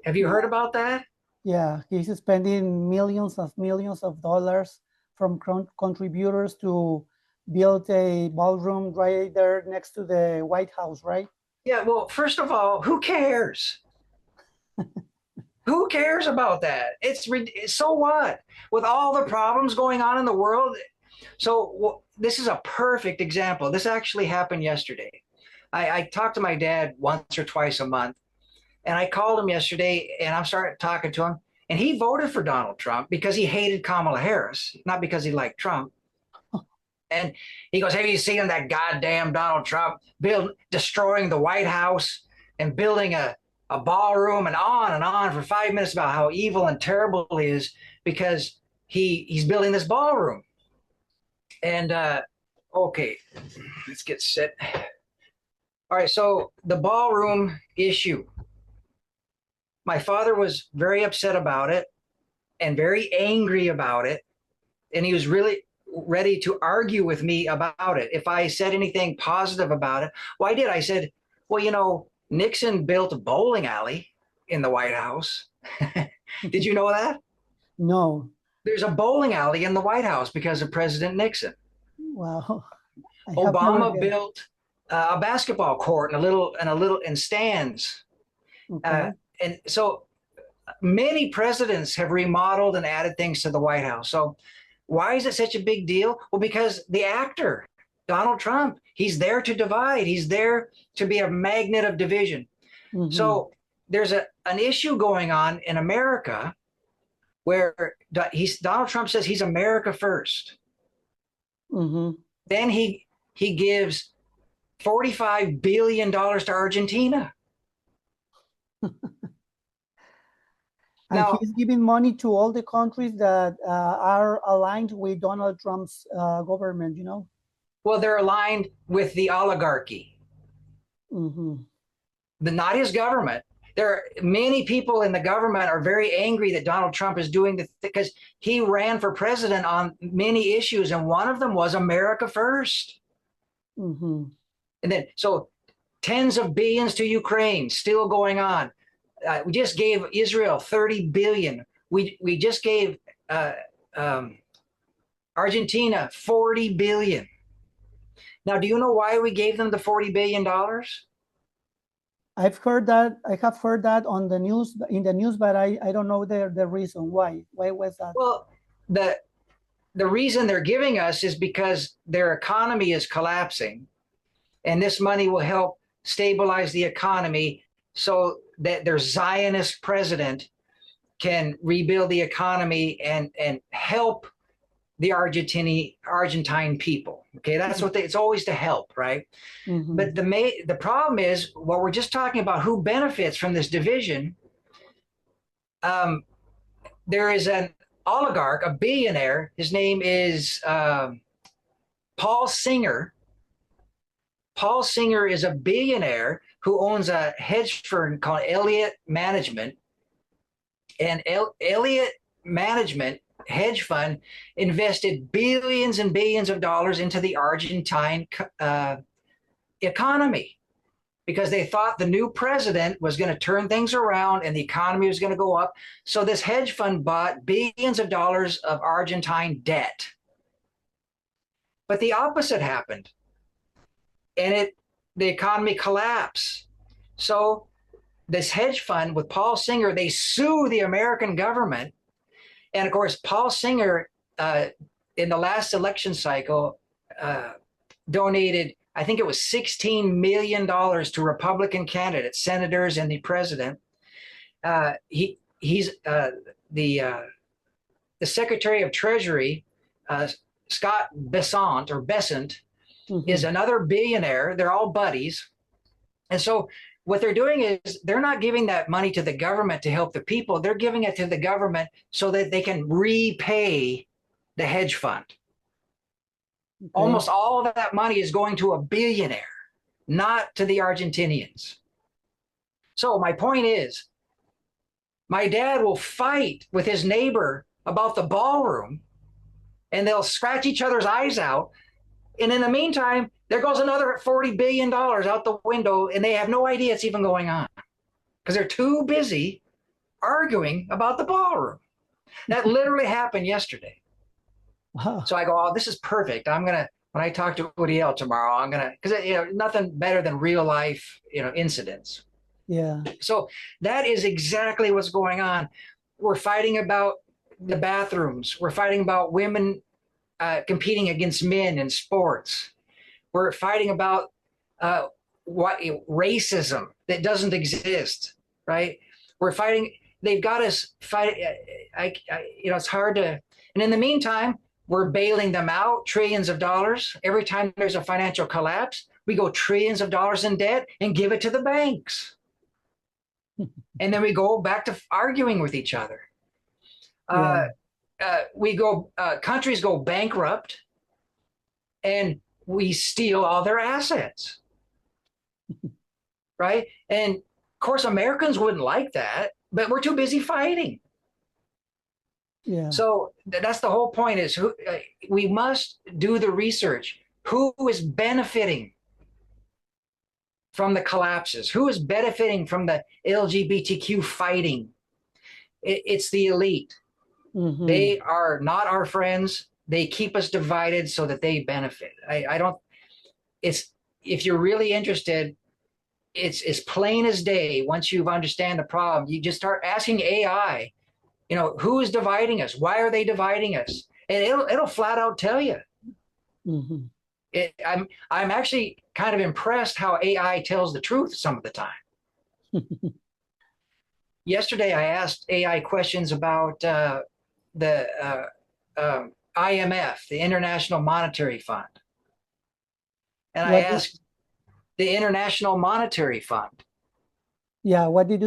Have you heard about that? Yeah, he's spending millions of dollars from contributors to build a ballroom right there next to the White House, right? Yeah, well, first of all, who cares? Who cares about that? So what? With all the problems going on in the world. So this is a perfect example. This actually happened yesterday. I talk to my dad once or twice a month, and I called him yesterday, and I'm starting talking to him, and he voted for Donald Trump because he hated Kamala Harris, not because he liked Trump. And he goes, have you seen that goddamn Donald Trump destroying the White House and building a ballroom and on for 5 minutes about how evil and terrible he is because he's building this ballroom. And okay, let's get set. All right, so the ballroom issue. My father was very upset about it and very angry about it. And he was really ready to argue with me about it. If I said anything positive about it, well, I did. I said, well, Nixon built a bowling alley in the White House. Did you know that? No. There's a bowling alley in the White House because of President Nixon. Wow. Obama built a basketball court and stands. Okay. And so many presidents have remodeled and added things to the White House. So why is it such a big deal? Well, because the actor, Donald Trump, he's there to divide. He's there to be a magnet of division. Mm-hmm. So there's an issue going on in America where Donald Trump says he's America first. Mm-hmm. Then he gives $45 billion to Argentina. And Now, he's giving money to all the countries that are aligned with Donald Trump's government, you know? well, they're aligned with the oligarchy, Mm-hmm. but not his government. There are many people in the government are very angry that Donald Trump is doing this because he ran for president on many issues, and one of them was America first. Mm-hmm. And then, so tens of billions to Ukraine still going on. We just gave Israel 30 billion. We just gave uh, um, Argentina 40 billion. Now, do you know why we gave them the $40 billion? I've heard that. I have heard that on the news, in the news, but I don't know the reason why. Why was that? Well, the reason they're giving us is because their economy is collapsing, and this money will help stabilize the economy so that their Zionist president can rebuild the economy and help the Argentine people. Okay, that's what it's always to help, right? Mm-hmm. But the problem is what we're just talking about, who benefits from this division. There is an oligarch, a billionaire. His name is Paul Singer. Paul Singer is a billionaire who owns a hedge fund called Élite Management. And Élite Management hedge fund invested billions and billions of dollars into the Argentine economy because they thought the new president was going to turn things around and the economy was going to go up. So this hedge fund bought billions of dollars of Argentine debt. But the opposite happened, and the economy collapsed. So this hedge fund with Paul Singer, they sue the American government. And of course, Paul Singer, in the last election cycle, donated, I think it was $16 million to Republican candidates, senators, and the president. He's the Secretary of Treasury, Scott Bessent Mm-hmm. is another billionaire. They're all buddies. And so what they're doing is they're not giving that money to the government to help the people. They're giving it to the government so that they can repay the hedge fund. Okay. Almost all of that money is going to a billionaire, not to the Argentinians. So my point is, my dad will fight with his neighbor about the ballroom, and they'll scratch each other's eyes out. And in the meantime, there goes another $40 billion out the window, and they have no idea it's even going on because they're too busy arguing about the ballroom. That literally happened yesterday. Wow. So I go, oh, this is perfect. I'm going to, when I talk to Uriel tomorrow, I'm going to, because nothing better than real life, incidents. Yeah. So that is exactly what's going on. We're fighting about the bathrooms. We're fighting about women competing against men in sports. We're fighting about racism that doesn't exist, right? We're fighting. They've got us fight. It's hard to. And in the meantime, we're bailing them out, trillions of dollars. Every time there's a financial collapse, we go trillions of dollars in debt and give it to the banks. And then we go back to arguing with each other. Yeah. Countries go bankrupt, and we steal all their assets, right? And of course, Americans wouldn't like that, but we're too busy fighting. Yeah. So that's the whole point is we must do the research. Who is benefiting from the collapses? Who is benefiting from the LGBTQ fighting? It's the elite. Mm-hmm. They are not our friends. They keep us divided so that they benefit. If you're really interested, it's as plain as day. Once you understand the problem, you just start asking AI, who is dividing us? Why are they dividing us? And it'll flat out tell you. Mm-hmm. I'm actually kind of impressed how AI tells the truth some of the time. Yesterday, I asked AI questions about the IMF, the International Monetary Fund. And I asked the International Monetary Fund, Yeah. What did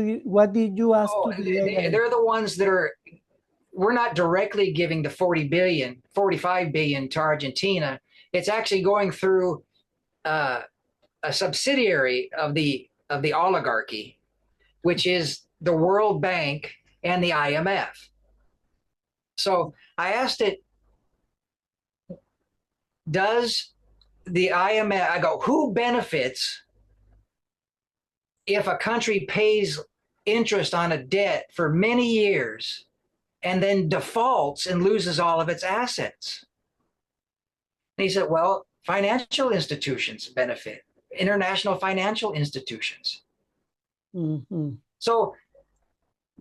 you ask Oh, to the AI? they're the ones that are. We're not directly giving the 40 billion, 45 billion to Argentina. It's actually going through uh, a subsidiary of the oligarchy, which is the World Bank and the IMF. So I asked it, does the IMF, I go, who benefits if a country pays interest on a debt for many years and then defaults and loses all of its assets? And he said, well, financial institutions benefit, international financial institutions. Mm-hmm. So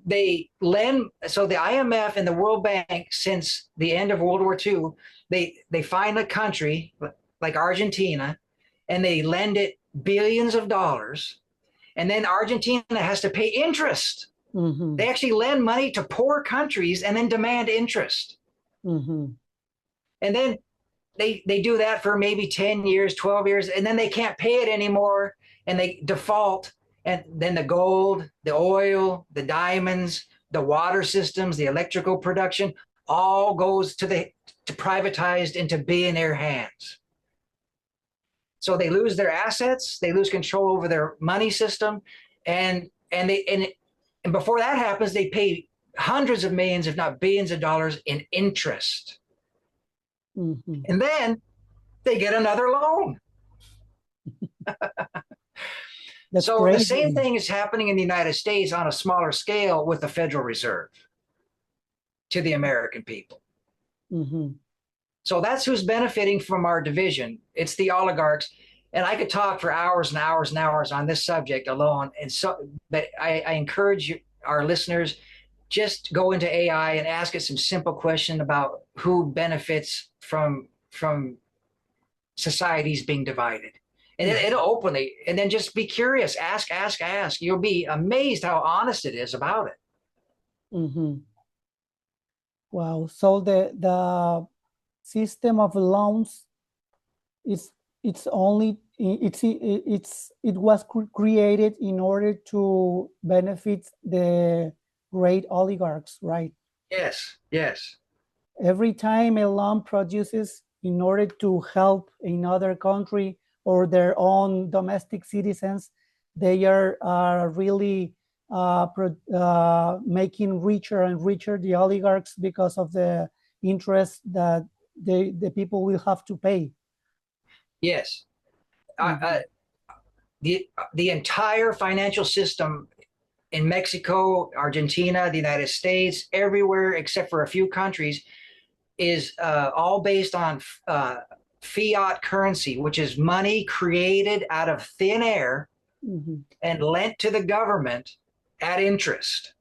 they lend, so the IMF and the World Bank, since the end of World War II, they find a country like Argentina and they lend it billions of dollars. And then Argentina has to pay interest. Mm-hmm. They actually lend money to poor countries and then demand interest. Mm-hmm. And then they do that for maybe 10 years, 12 years, and then they can't pay it anymore and they default. And then the gold, the oil, the diamonds, the water systems, the electrical production all goes to privatized into billionaire hands. So they lose their assets, they lose control over their money system, and before that happens, they pay hundreds of millions, if not billions of dollars in interest. Mm-hmm. And then they get another loan. That's So crazy. the same thing is happening in the United States on a smaller scale with the Federal Reserve to the American people. Mm-hmm. So that's who's benefiting from our division. It's the oligarchs. And I could talk for hours and hours and hours on this subject alone. And so, but I encourage you, our listeners, just go into AI and ask it some simple question about who benefits from societies being divided. And it'll openly, and then just be curious, ask. You'll be amazed how honest it is about it. Mm-hmm. Wow. So the system of loans is it was created in order to benefit the great oligarchs, right? Yes. Every time a loan produces in order to help another country or their own domestic citizens, they are really making richer and richer the oligarchs because of the interest that the people will have to pay. Yes. Mhm. The entire financial system in Mexico, Argentina, the United States, everywhere except for a few countries, is all based on fiat currency, which is money created out of thin air Mhm. and lent to the government at interest.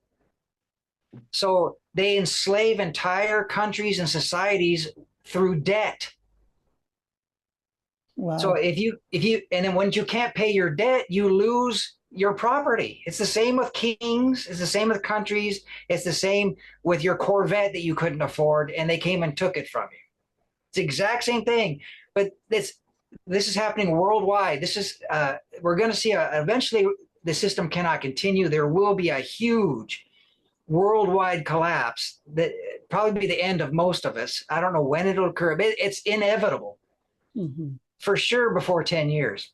So they enslave entire countries and societies through debt. Wow. So if you and then when you can't pay your debt, you lose your property. It's the same with kings, it's the same with countries, it's the same with your Corvette that you couldn't afford and they came and took it from you. It's the exact same thing. But this is happening worldwide. This is we're going to see eventually the system cannot continue. There will be a huge worldwide collapse that probably be the end of most of us. I don't know when it'll occur, but it's inevitable. Mm-hmm. For sure before 10 years.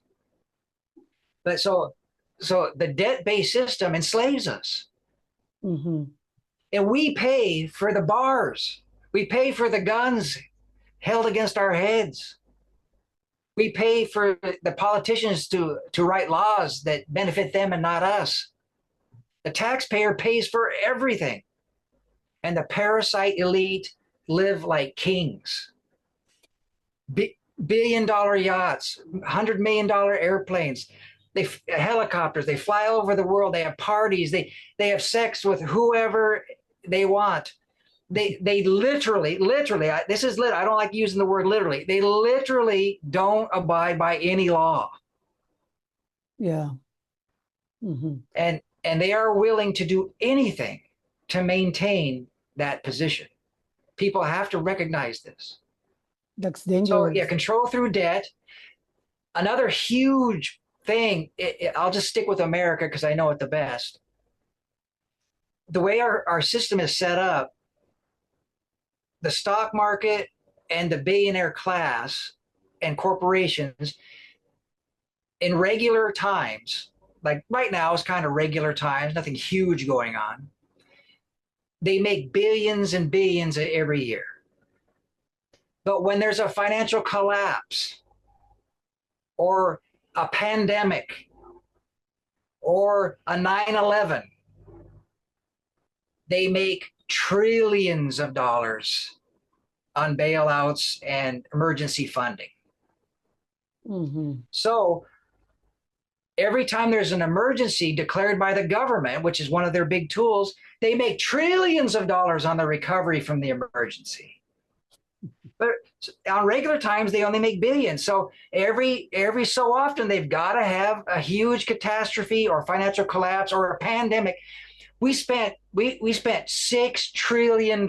But so the debt-based system enslaves us. Mm-hmm. And we pay for the bars. We pay for the guns held against our heads. We pay for the politicians to write laws that benefit them and not us. The taxpayer pays for everything. And the parasite elite live like kings. Billion-dollar yachts, $100 million airplanes, helicopters, they fly over the world, they have parties, they have sex with whoever they want. They literally, this is I don't like using the word literally. They literally don't abide by any law. Yeah. Mm-hmm. And they are willing to do anything to maintain that position. People have to recognize this. That's So dangerous. yeah, control through debt. Another huge thing, I'll just stick with America because I know it the best. The way our system is set up, the stock market and the billionaire class and corporations in regular times, like right now is kind of regular times, nothing huge going on. They make billions and billions every year. But when there's a financial collapse or a pandemic or a 9/11, they make trillions of dollars on bailouts and emergency funding. So every time there's an emergency declared by the government, which is one of their big tools, they make trillions of dollars on the recovery from the emergency. But on regular times, they only make billions. So every so often, they've got to have a huge catastrophe or financial collapse or a pandemic. We spent $6 trillion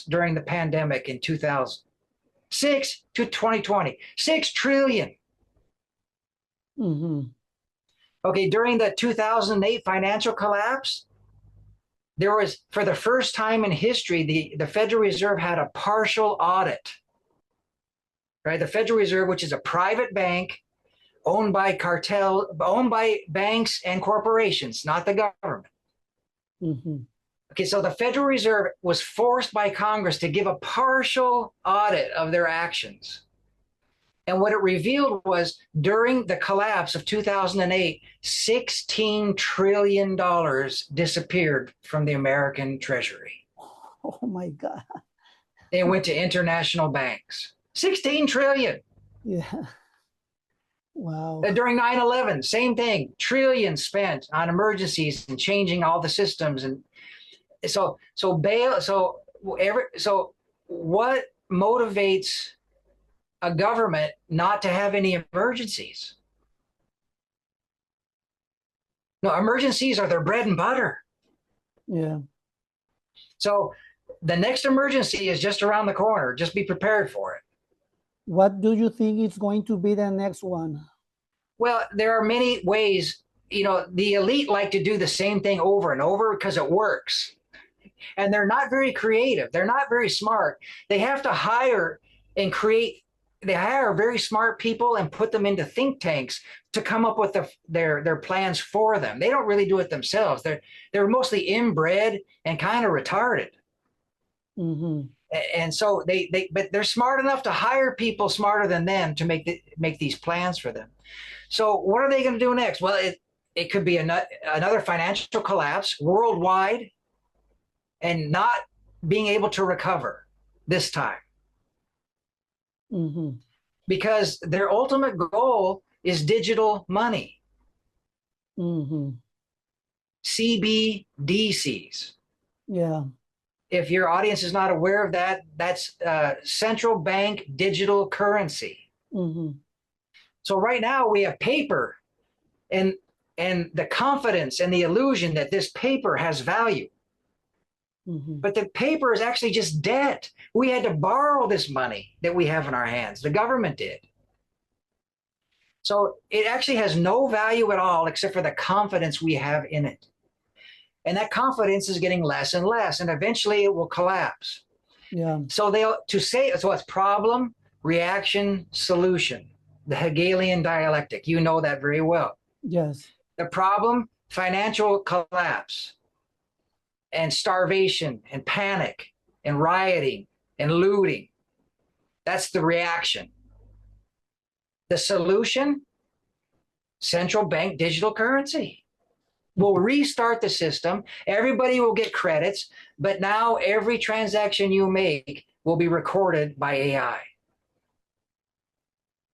during the pandemic in 2000. 6 to 2020, 6 trillion. Okay, during the 2008 financial collapse, there was, for the first time in history, the Federal Reserve had a partial audit. Right, the Federal Reserve, which is a private bank owned by banks and corporations, not the government. Okay, so the Federal Reserve was forced by Congress to give a partial audit of their actions. And what it revealed was during the collapse of 2008, $16 trillion disappeared from the American Treasury. Oh my God. They went to international banks. 16 trillion. Yeah. Wow. During 9/11, same thing, trillions spent on emergencies and changing all the systems. And so what motivates a government not to have any emergencies? No, emergencies are their bread and butter. Yeah. So the next emergency is just around the corner. Just be prepared for it. What do you think is going to be the next one? Well, there are many ways. The elite like to do the same thing over and over because it works. And they're not very creative. They're not very smart. They have to hire and create. They hire very smart people and put them into think tanks to come up with their plans for them. They don't really do it themselves. They're mostly inbred and kind of retarded. And so but they're smart enough to hire people smarter than them to make these plans for them. So what are they going to do next? Well, it could be another financial collapse worldwide and not being able to recover this time. Because their ultimate goal is digital money. CBDCs. Yeah. If your audience is not aware of that, that's central bank digital currency. So right now we have paper and the confidence and the illusion that this paper has value. But the paper is actually just debt. We had to borrow this money that we have in our hands. The government did. So it actually has no value at all except for the confidence we have in it. And that confidence is getting less and less, and eventually it will collapse. Yeah. So it's problem, reaction, solution, the Hegelian dialectic. You know that very well. Yes. The problem, financial collapse and starvation and panic and rioting and looting. That's the reaction. The solution, central bank digital currency. We'll restart the system. Everybody will get credits, but now every transaction you make will be recorded by AI.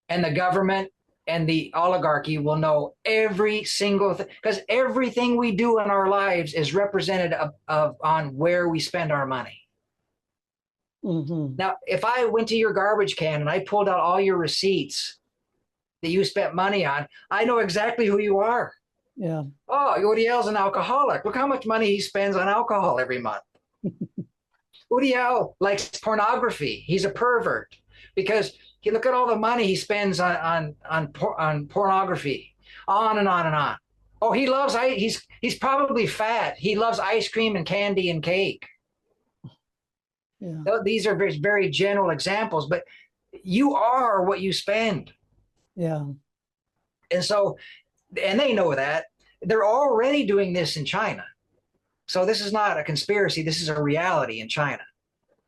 And the government and the oligarchy will know every single thing, because everything we do in our lives is represented on where we spend our money. Now, if I went to your garbage can and I pulled out all your receipts that you spent money on, I know exactly who you are. Yeah. Oh, Uriel's an alcoholic. Look how much money he spends on alcohol every month. Uriel likes pornography. He's a pervert because look at all the money he spends on pornography. On and on and on. Oh, he loves ice. He's probably fat. He loves ice cream and candy and cake. Yeah. These are very, very general examples, but you are what you spend. Yeah. And so, and they know that. They're already doing this in China. So this is not a conspiracy. This is a reality in China.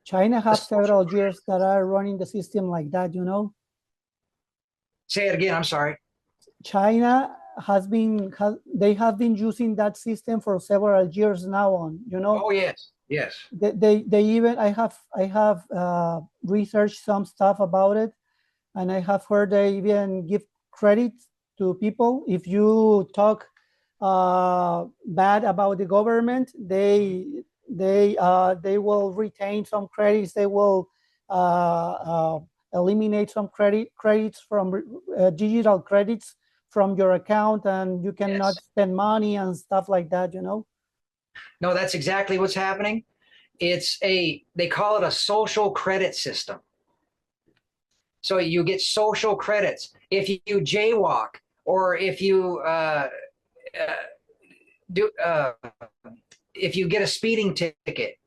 China has several years that are running the system like that, you know. Say it again. I'm sorry. China they have been using that system for several years now on, you know. Oh, yes. Yes. They even I have researched some stuff about it, and I have heard they even give credit to people if you talk bad about the government. They will retain some credits. They will eliminate some credits from digital credits from your account, and you cannot spend money and stuff like that, you know. No, that's exactly what's happening. They call it a social credit system. So you get social credits if you jaywalk, or if you if you get a speeding ticket,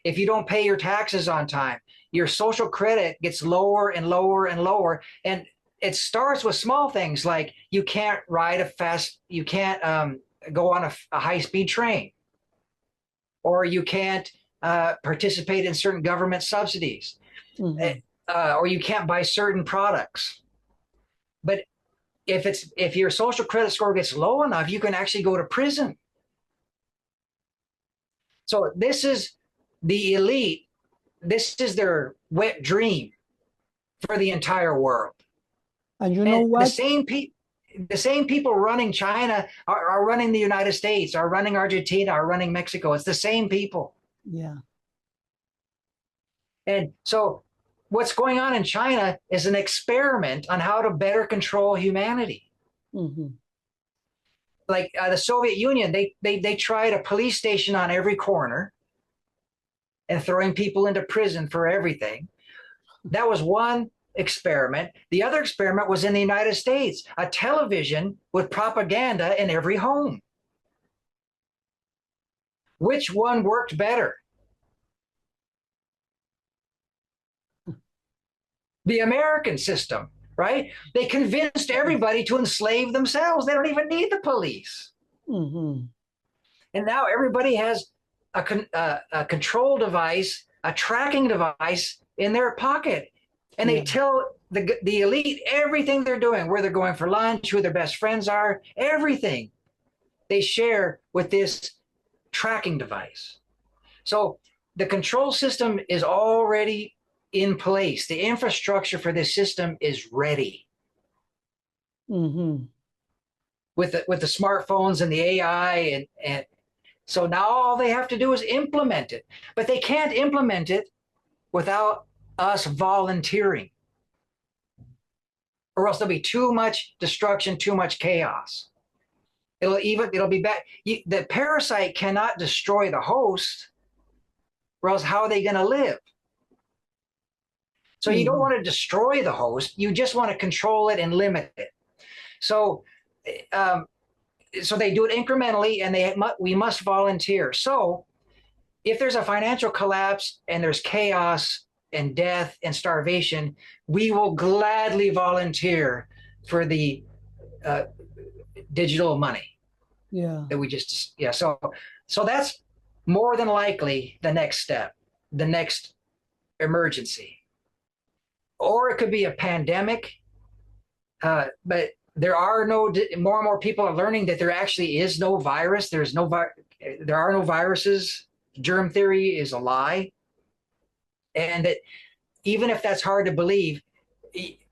if you don't pay your taxes on time, your social credit gets lower and lower and lower. And it starts with small things like you can't you can't go on a high-speed train, or you can't participate in certain government subsidies, or you can't buy certain products. But if your social credit score gets low enough, you can actually go to prison. So this is the elite. This is their wet dream for the entire world. And you know what? The same people running China are running the United States, are running Argentina, are running Mexico. It's the same people. Yeah. And so what's going on in China is an experiment on how to better control humanity. Like the Soviet Union, they tried a police station on every corner and throwing people into prison for everything. That was one experiment. The other experiment was in the United States, a television with propaganda in every home. Which one worked better? The American system, right? They convinced everybody to enslave themselves. They don't even need the police. And now everybody has a control device, a tracking device in their pocket. And they tell the elite everything they're doing, where they're going for lunch, who their best friends are, everything they share with this tracking device. So the control system is already in place. The infrastructure for this system is ready. With the smartphones and the AI, and so now all they have to do is implement it. But they can't implement it without us volunteering, or else there'll be too much destruction, too much chaos. It'll be bad. The parasite cannot destroy the host, or else how are they going to live? So you don't want to destroy the host. You just want to control it and limit it. So they do it incrementally, and we must volunteer. So if there's a financial collapse and there's chaos and death and starvation, we will gladly volunteer for the digital money. That we just so that's more than likely the next step, the next emergency. Or it could be a pandemic, but there are more and more people are learning that there actually is no virus. There are no viruses. Germ theory is a lie. And that even if that's hard to believe,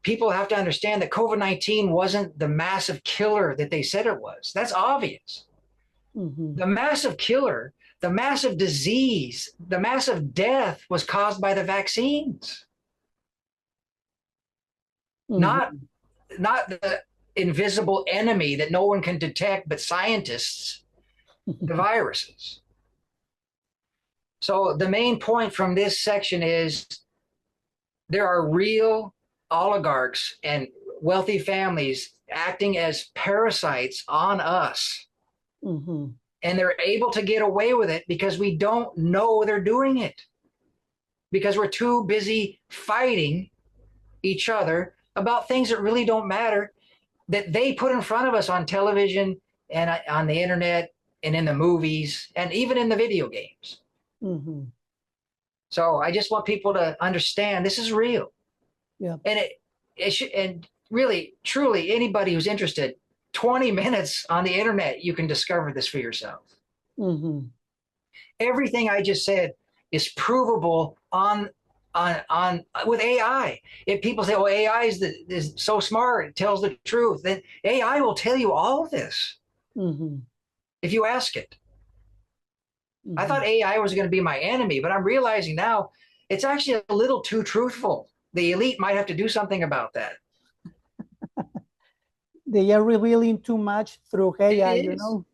people have to understand that COVID-19 wasn't the massive killer that they said it was. That's obvious. The massive killer, the massive disease, the massive death was caused by the vaccines. Not the invisible enemy that no one can detect but scientists, the viruses. So the main point from this section is there are real oligarchs and wealthy families acting as parasites on us. Mm-hmm. And they're able to get away with it because we don't know they're doing it. Because we're too busy fighting each other about things that really don't matter, that they put in front of us on television and on the internet and in the movies and even in the video games. Mm-hmm. So I just want people to understand this is real. Yeah. And it should, and really, truly, anybody who's interested, 20 minutes on the internet, you can discover this for yourself. Mm-hmm. Everything I just said is provable on with AI. If people say, "Oh, AI is so smart, it tells the truth," then AI will tell you all of this Mm-hmm. if you ask it. Mm-hmm. I thought AI was going to be my enemy, but I'm realizing now it's actually a little too truthful. The elite might have to do something about that. They are revealing too much through AI, It you is. know.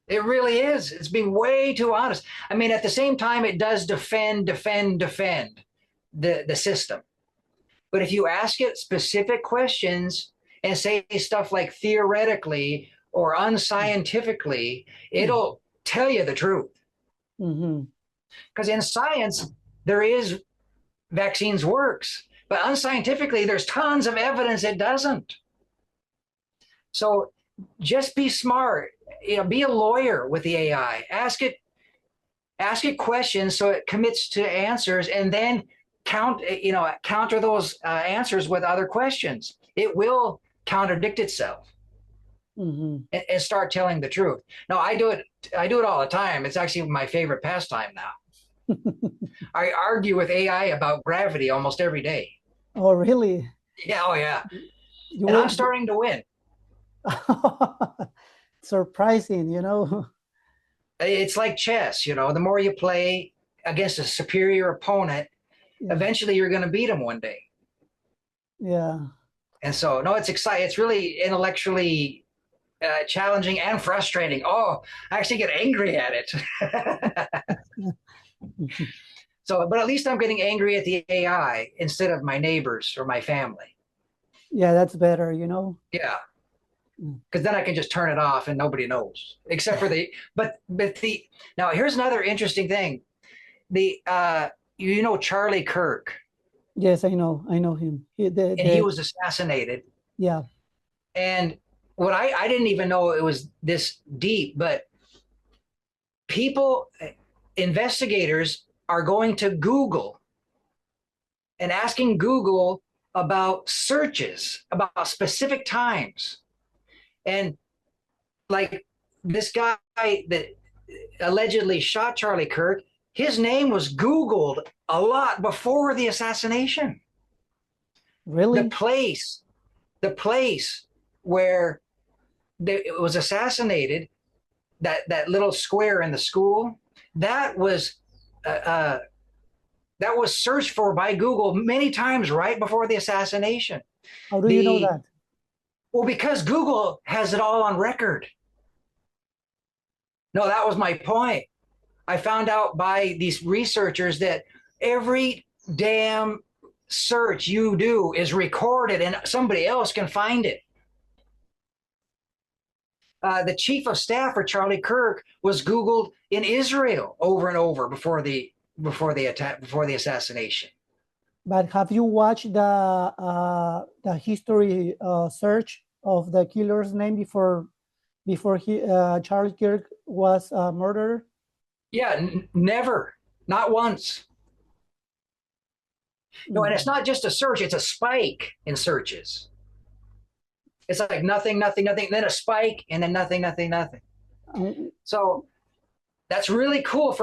It really is. It's being way too honest. I mean, at the same time, it does defend the system. But if you ask it specific questions and say stuff like theoretically or unscientifically, it'll tell you the truth. Mm-hmm. Because in science, there is vaccines works, but unscientifically, there's tons of evidence it doesn't. So just be smart. Be a lawyer with the AI. Ask it questions so it commits to answers, and then counter those answers with other questions. It will contradict itself. Mm-hmm. And start telling the truth. No, I do it all the time. It's actually my favorite pastime now. I argue with AI about gravity almost every day. Oh, really? Yeah, oh yeah. You And will... I'm starting to win. Surprising, you know. It's like chess, the more you play against a superior opponent, Yeah. eventually you're going to beat him one day. Yeah. And so, no, it's exciting. It's really intellectually challenging and frustrating. Oh, I actually get angry at it. So, but at least I'm getting angry at the AI instead of my neighbors or my family. Yeah, that's better, you know. Yeah. Because then I can just turn it off and nobody knows, except for now here's another interesting thing. Charlie Kirk. Yes, I know him. He was assassinated. Yeah. And what I didn't even know it was this deep, but investigators are going to Google and asking Google about searches about specific times. And like this guy that allegedly shot Charlie Kirk, his name was Googled a lot before the assassination. Really? The place where it was assassinated, that little square in the school, that was searched for by Google many times right before the assassination. How do you know that? Well, because Google has it all on record. No, that was my point. I found out by these researchers that every damn search you do is recorded and somebody else can find it. The chief of staff for Charlie Kirk was Googled in Israel over and over before the assassination. But have you watched the history search of the killer's name before Charlie Kirk was murdered? Yeah, never, not once. No, and it's not just a search; it's a spike in searches. It's like nothing, then a spike, and then nothing. So that's really cool.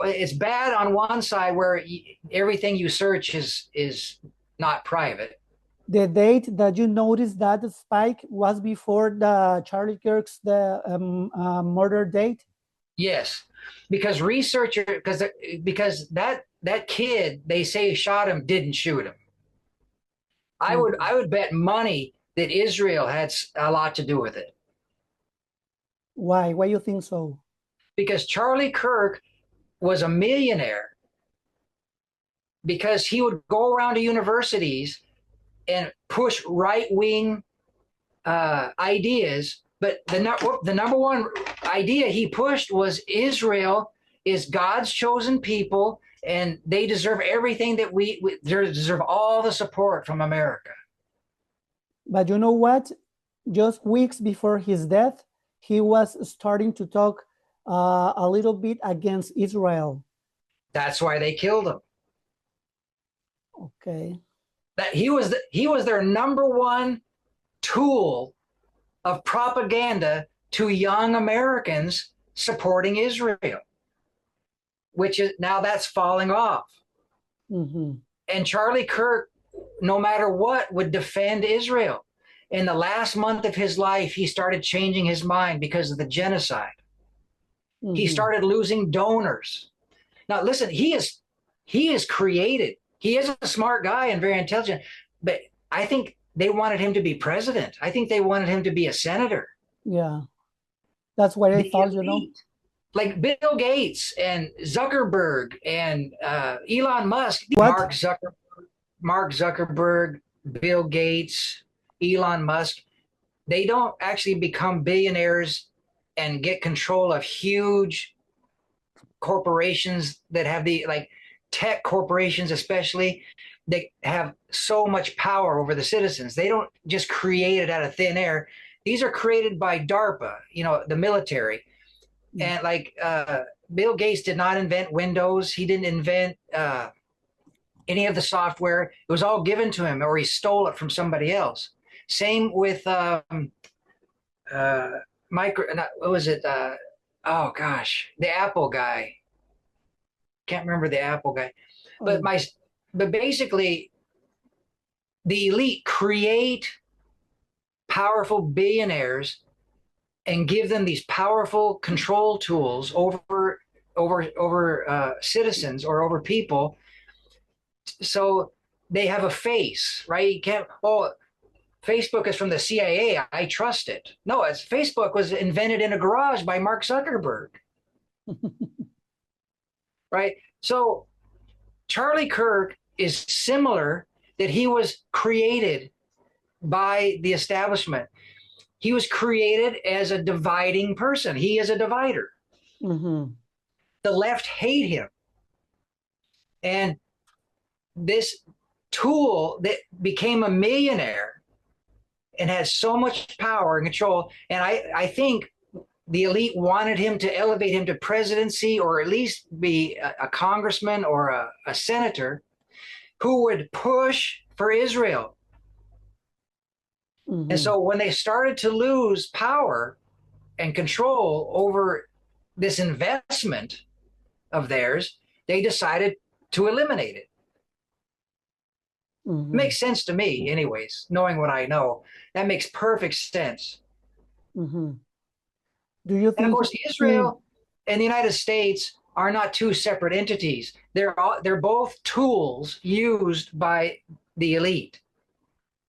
It's bad on one side where everything you search is not private. The date that you noticed that the spike was before the Charlie Kirk's murder date? Yes, because because that kid they say shot him didn't shoot him. I would bet money that Israel had a lot to do with it. Why? Why you think so? Because Charlie Kirk was a millionaire because he would go around to universities and push right-wing ideas, but the number one idea he pushed was Israel is God's chosen people, and they deserve everything that we deserve all the support from America. But you know what? Just weeks before his death, he was starting to talk a little bit against Israel. That's why they killed him. Okay. That he was their number one tool of propaganda to young Americans supporting Israel, which is now that's falling off. Mm-hmm. And Charlie Kirk, no matter what, would defend Israel. In the last month of his life, he started changing his mind because of the genocide. Mm-hmm. He started losing donors. Now, listen, he is created. He is a smart guy and very intelligent, but I think they wanted him to be president. I think they wanted him to be a senator. Yeah, that's what I thought, you know. Like Bill Gates and Zuckerberg and Elon Musk, What? Mark Zuckerberg, Bill Gates, Elon Musk, they don't actually become billionaires and get control of huge corporations that have like tech corporations, especially, that have so much power over the citizens. They don't just create it out of thin air. These are created by DARPA, the military. And like Bill Gates did not invent Windows. He didn't invent any of the software. It was all given to him, or he stole it from somebody else. Same with what was it? Oh gosh, the Apple guy. Can't remember the Apple guy. But basically, the elite create powerful billionaires and give them these powerful control tools over citizens or over people. So they have a face, right? You can't, Facebook is from the CIA, I trust it. No, Facebook was invented in a garage by Mark Zuckerberg. Right? So Charlie Kirk is similar, that he was created by the establishment. He was created as a dividing person. He is a divider. Mm-hmm. The left hate him. And this tool that became a millionaire and has so much power and control, and I think the elite wanted him to elevate him to presidency, or at least be a congressman or a senator who would push for Israel. Mm-hmm. And so when they started to lose power and control over this investment of theirs, they decided to eliminate it. Mm-hmm. Makes sense to me, anyways, knowing what I know. That makes perfect sense. Mm-hmm. Do you think? And of course, Israel and the United States are not two separate entities. They're both tools used by the elite.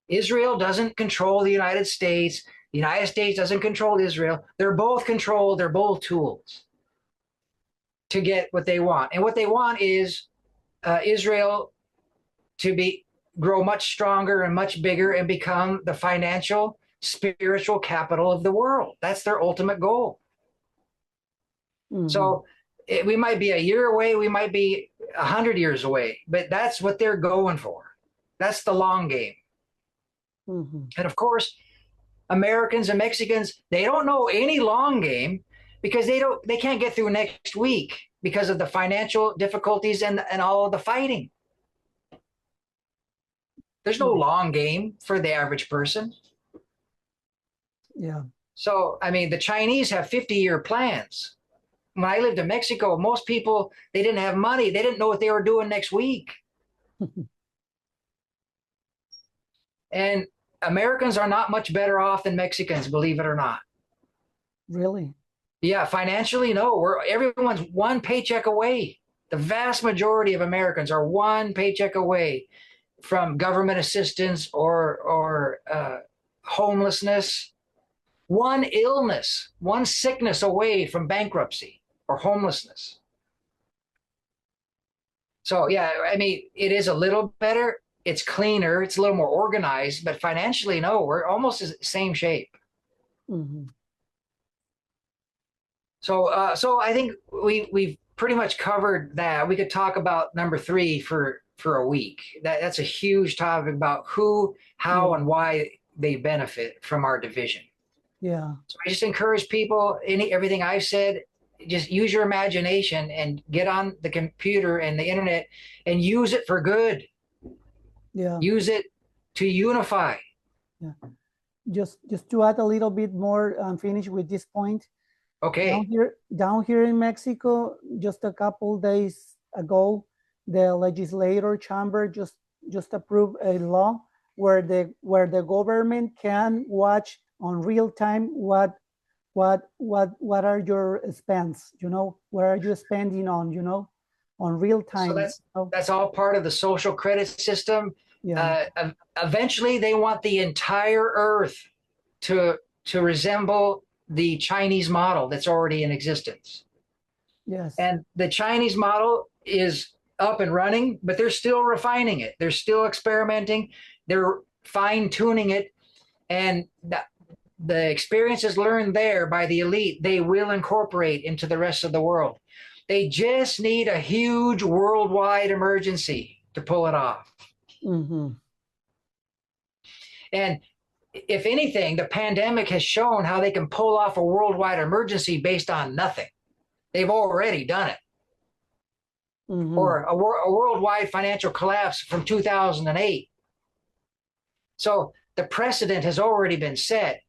Israel doesn't control the United States. The United States doesn't control Israel. They're both controlled. They're both tools to get what they want. And what they want is Israel to grow much stronger and much bigger and become the financial, spiritual capital of the world. That's their ultimate goal. Mm-hmm. So we might be a year away. We might be 100 years away, but that's what they're going for. That's the long game. Mm-hmm. And of course, Americans and Mexicans, they don't know any long game, because they can't get through next week because of the financial difficulties and all of the fighting. There's no long game for the average person. Yeah. So, I mean, the Chinese have 50-year plans. When I lived in Mexico, most people, they didn't have money. They didn't know what they were doing next week. And Americans are not much better off than Mexicans, believe it or not. Really? Yeah, financially, no. Everyone's one paycheck away. The vast majority of Americans are one paycheck away from government assistance or homelessness, one illness, one sickness away from bankruptcy or homelessness. So, yeah, I mean, it is a little better, it's cleaner, it's a little more organized, but financially, no, we're almost the same shape. Mm-hmm. So I think we've pretty much covered that. We could talk about number 3 for a week. That's a huge topic about who, how, and why they benefit from our division. Yeah. So I just encourage people, everything I've said, just use your imagination and get on the computer and the internet and use it for good. Yeah. Use it to unify. Yeah. Just to add a little bit more and finish with this point. Okay. Down here in Mexico, just a couple days ago, the legislator chamber just approved a law where the government can watch on real time what are your spends, what are you spending on, on real time. So that's all part of the social credit system. Yeah. Eventually, they want the entire Earth to resemble the Chinese model that's already in existence. Yes. And the Chinese model is up and running, but they're still refining it. They're still experimenting. They're fine tuning it. And the experiences learned there by the elite, they will incorporate into the rest of the world. They just need a huge worldwide emergency to pull it off. Mm-hmm. And if anything, the pandemic has shown how they can pull off a worldwide emergency based on nothing. They've already done it. Mm-hmm. Or a worldwide financial collapse from 2008. So the precedent has already been set.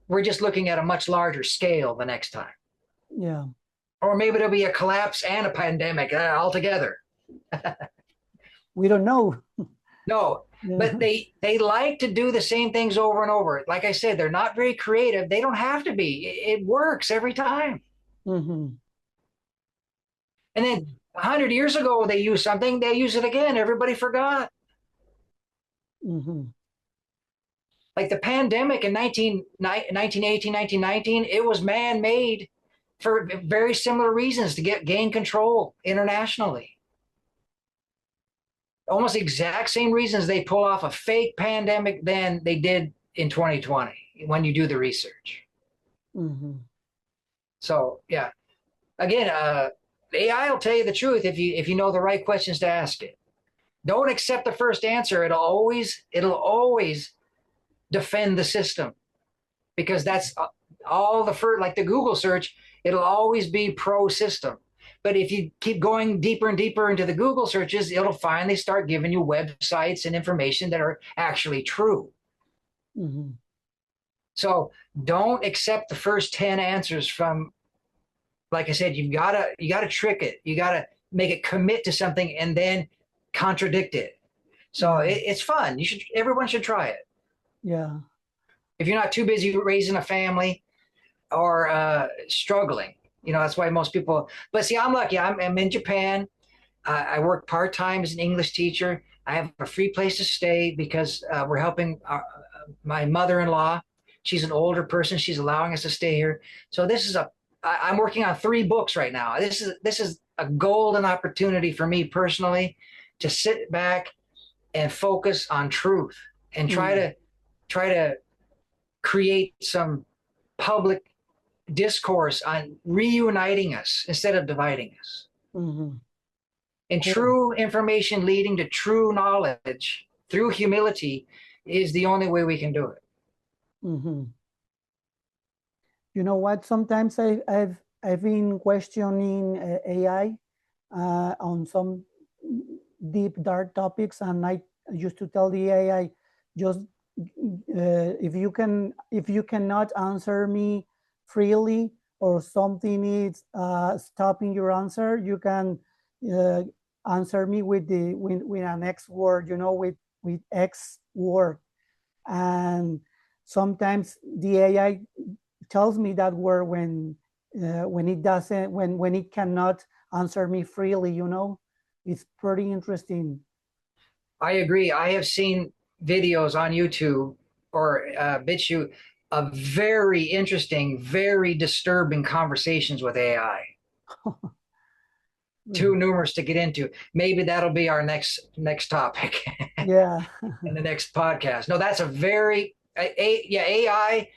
We're just looking at a much larger scale the next time. Yeah. Or maybe there'll be a collapse and a pandemic altogether. We don't know. No, but they like to do the same things over and over. Like I said, they're not very creative. They don't have to be. It works every time. Mm-hmm. And then 100 years ago, they used something, they use it again. Everybody forgot. Mm-hmm. Like the pandemic in 1918, 1919, it was man-made for very similar reasons to gain control internationally. Almost the exact same reasons they pull off a fake pandemic than they did in 2020 when you do the research. Mm-hmm. So yeah, again, AI will tell you the truth if you know the right questions to ask it. Don't accept the first answer. It'll always defend the system, because that's all the first, like the Google search, it'll always be pro system. But if you keep going deeper and deeper into the Google searches, it'll finally start giving you websites and information that are actually true. Mm-hmm. So don't accept the first 10 answers from, like I said, you gotta trick it. You gotta make it commit to something and then contradict it. So it's fun. Everyone should try it. Yeah. If you're not too busy raising a family or struggling, that's why most people. But see, I'm lucky. I'm in Japan. I work part-time as an English teacher. I have a free place to stay because we're helping my mother-in-law. She's an older person. She's allowing us to stay here. So I'm working on 3 books right now. This is a golden opportunity for me personally to sit back and focus on truth and try to create some public discourse on reuniting us instead of dividing us. Mm-hmm. And true information leading to true knowledge through humility is the only way we can do it. Mm-hmm. You know what? Sometimes I've been questioning AI on some deep dark topics, and I used to tell the AI, just if you cannot answer me freely, or something is stopping your answer, you can answer me with an X word, with X word. And sometimes the AI tells me that word when it cannot answer me freely. It's pretty interesting. I agree. I have seen videos on YouTube or BitChute of very interesting, very disturbing conversations with AI. too numerous to get into. Maybe that'll be our next topic Yeah. in the next podcast. No, that's a very AI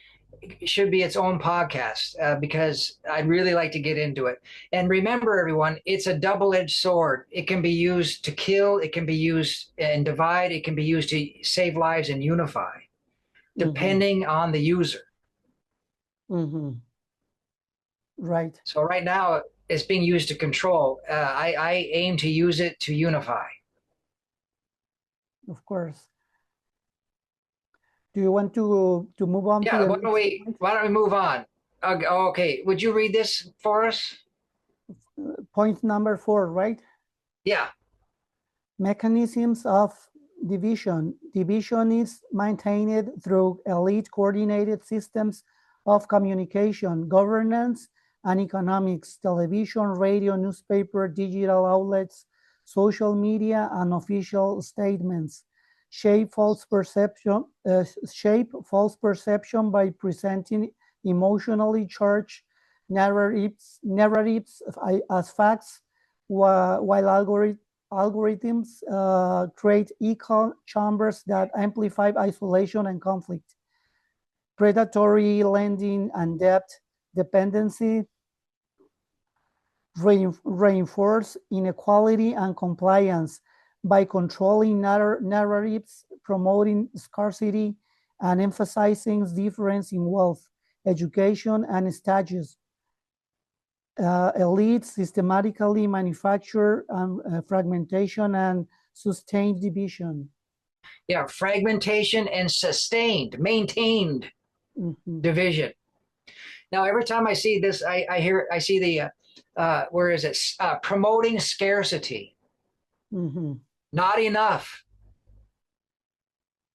should be its own podcast because I'd really like to get into it. And remember, everyone, it's a double-edged sword. It can be used to kill, it can be used and divide, it can be used to save lives and unify, depending on the user. Right. So right now, it's being used to control. I aim to use it to unify. Of course. Do you want to move on to Yeah, the why don't we move on? Okay, would you read this for us? point number 4, right? Yeah. Mechanisms of division. Division is maintained through elite coordinated systems of communication, governance, and economics, television, radio, newspaper, digital outlets, social media, and official statements. Shape false perception by presenting emotionally charged narratives as facts, while algorithms create echo chambers that amplify isolation and conflict. Predatory lending and debt dependency reinforce inequality and compliance by controlling narratives, promoting scarcity, and emphasizing difference in wealth, education, and status. Elites systematically manufacture fragmentation and sustained division. Yeah, fragmentation and maintained division. Now, every time I see this, I see the, where is it? Promoting scarcity. Not enough.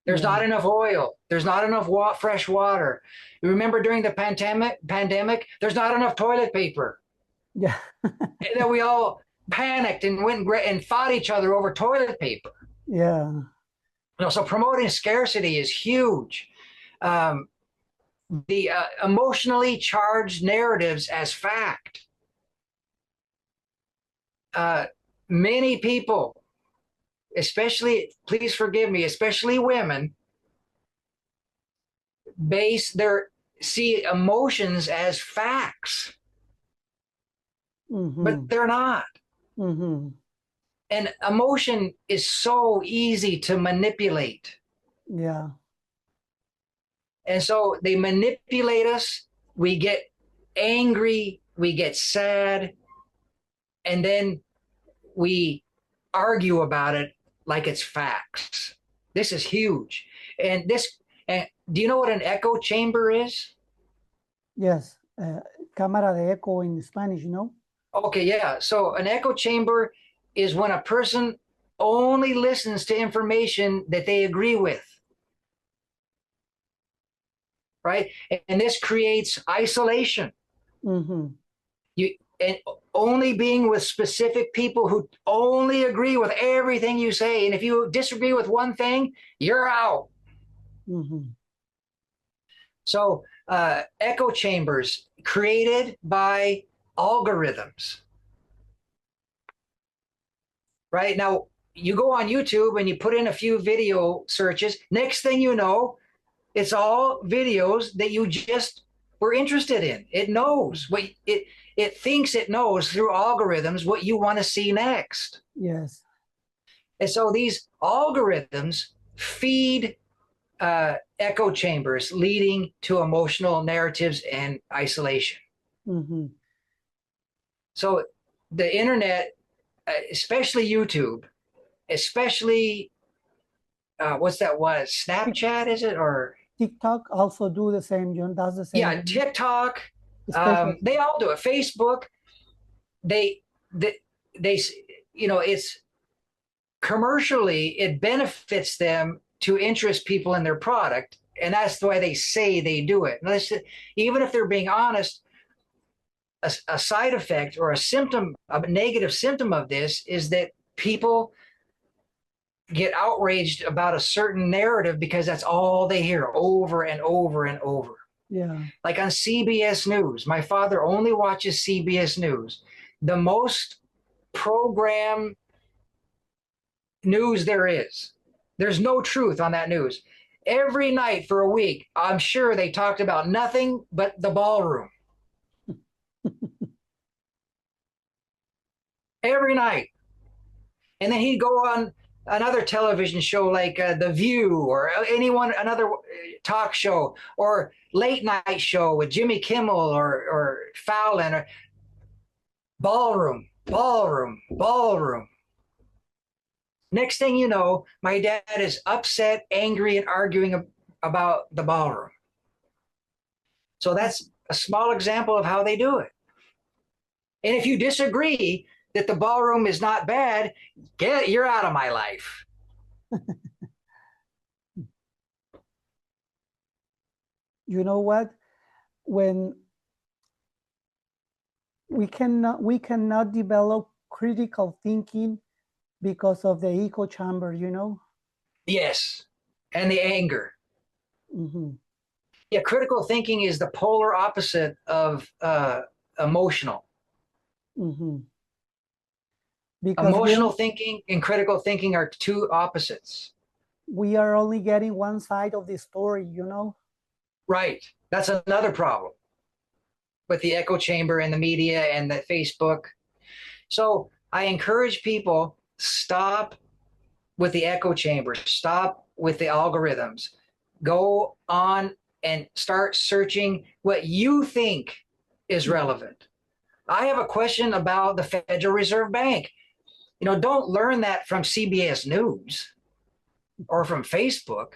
There's not enough oil. There's not enough fresh water. You remember during the pandemic, there's not enough toilet paper. Yeah. And then we all panicked and went and fought each other over toilet paper. Yeah. So promoting scarcity is huge. The emotionally charged narratives as fact. Many people, especially, please forgive me, especially women, see emotions as facts, but they're not. And emotion is so easy to manipulate. Yeah. And so they manipulate us. We get angry, we get sad, and then we argue about it like it's facts. This is huge. And do you know what an echo chamber is? Yes. Cámara de eco in Spanish, no? Okay, yeah. So an echo chamber is when a person only listens to information that they agree with. Right? And this creates isolation. And only being with specific people who only agree with everything you say. And if you disagree with one thing, you're out. So echo chambers created by algorithms. Right? Now, you go on YouTube and you put in a few video searches. Next thing you know, it's all videos that you just were interested in. It knows what it thinks it knows through algorithms what you want to see next. Yes. And so these algorithms feed echo chambers, leading to emotional narratives and isolation. So the internet, especially YouTube, especially what's that was? Snapchat, is it? Or TikTok also do the same, John. Does the same. Yeah, TikTok. They all do it. Facebook. They it's commercially, it benefits them to interest people in their product, and that's the way they say they do it. Even if they're being honest, a side effect or a negative symptom of this is that people get outraged about a certain narrative because that's all they hear over and over and over. Yeah. Like on CBS News. My father only watches CBS News. The most program news there is. There's no truth on that news. Every night for a week, I'm sure they talked about nothing but the ballroom. Every night. And then he'd go on another television show like The View or another talk show or late night show with Jimmy Kimmel or Fallon or ballroom, ballroom, ballroom. Next thing you know, my dad is upset, angry, and arguing about the ballroom. So that's a small example of how they do it. And if you disagree that the ballroom is not bad, you're out of my life. You know what? When we cannot develop critical thinking because of the echo chamber, you know? Yes, and the anger. Mm-hmm. Yeah, critical thinking is the polar opposite of emotional. Mm-hmm. Because emotional thinking and critical thinking are two opposites. We are only getting one side of the story, you know? Right. That's another problem with the echo chamber and the media and the Facebook. So I encourage people, stop with the echo chamber, stop with the algorithms, go on and start searching what you think is relevant. I have a question about the Federal Reserve Bank. You know, don't learn that from CBS News or from Facebook.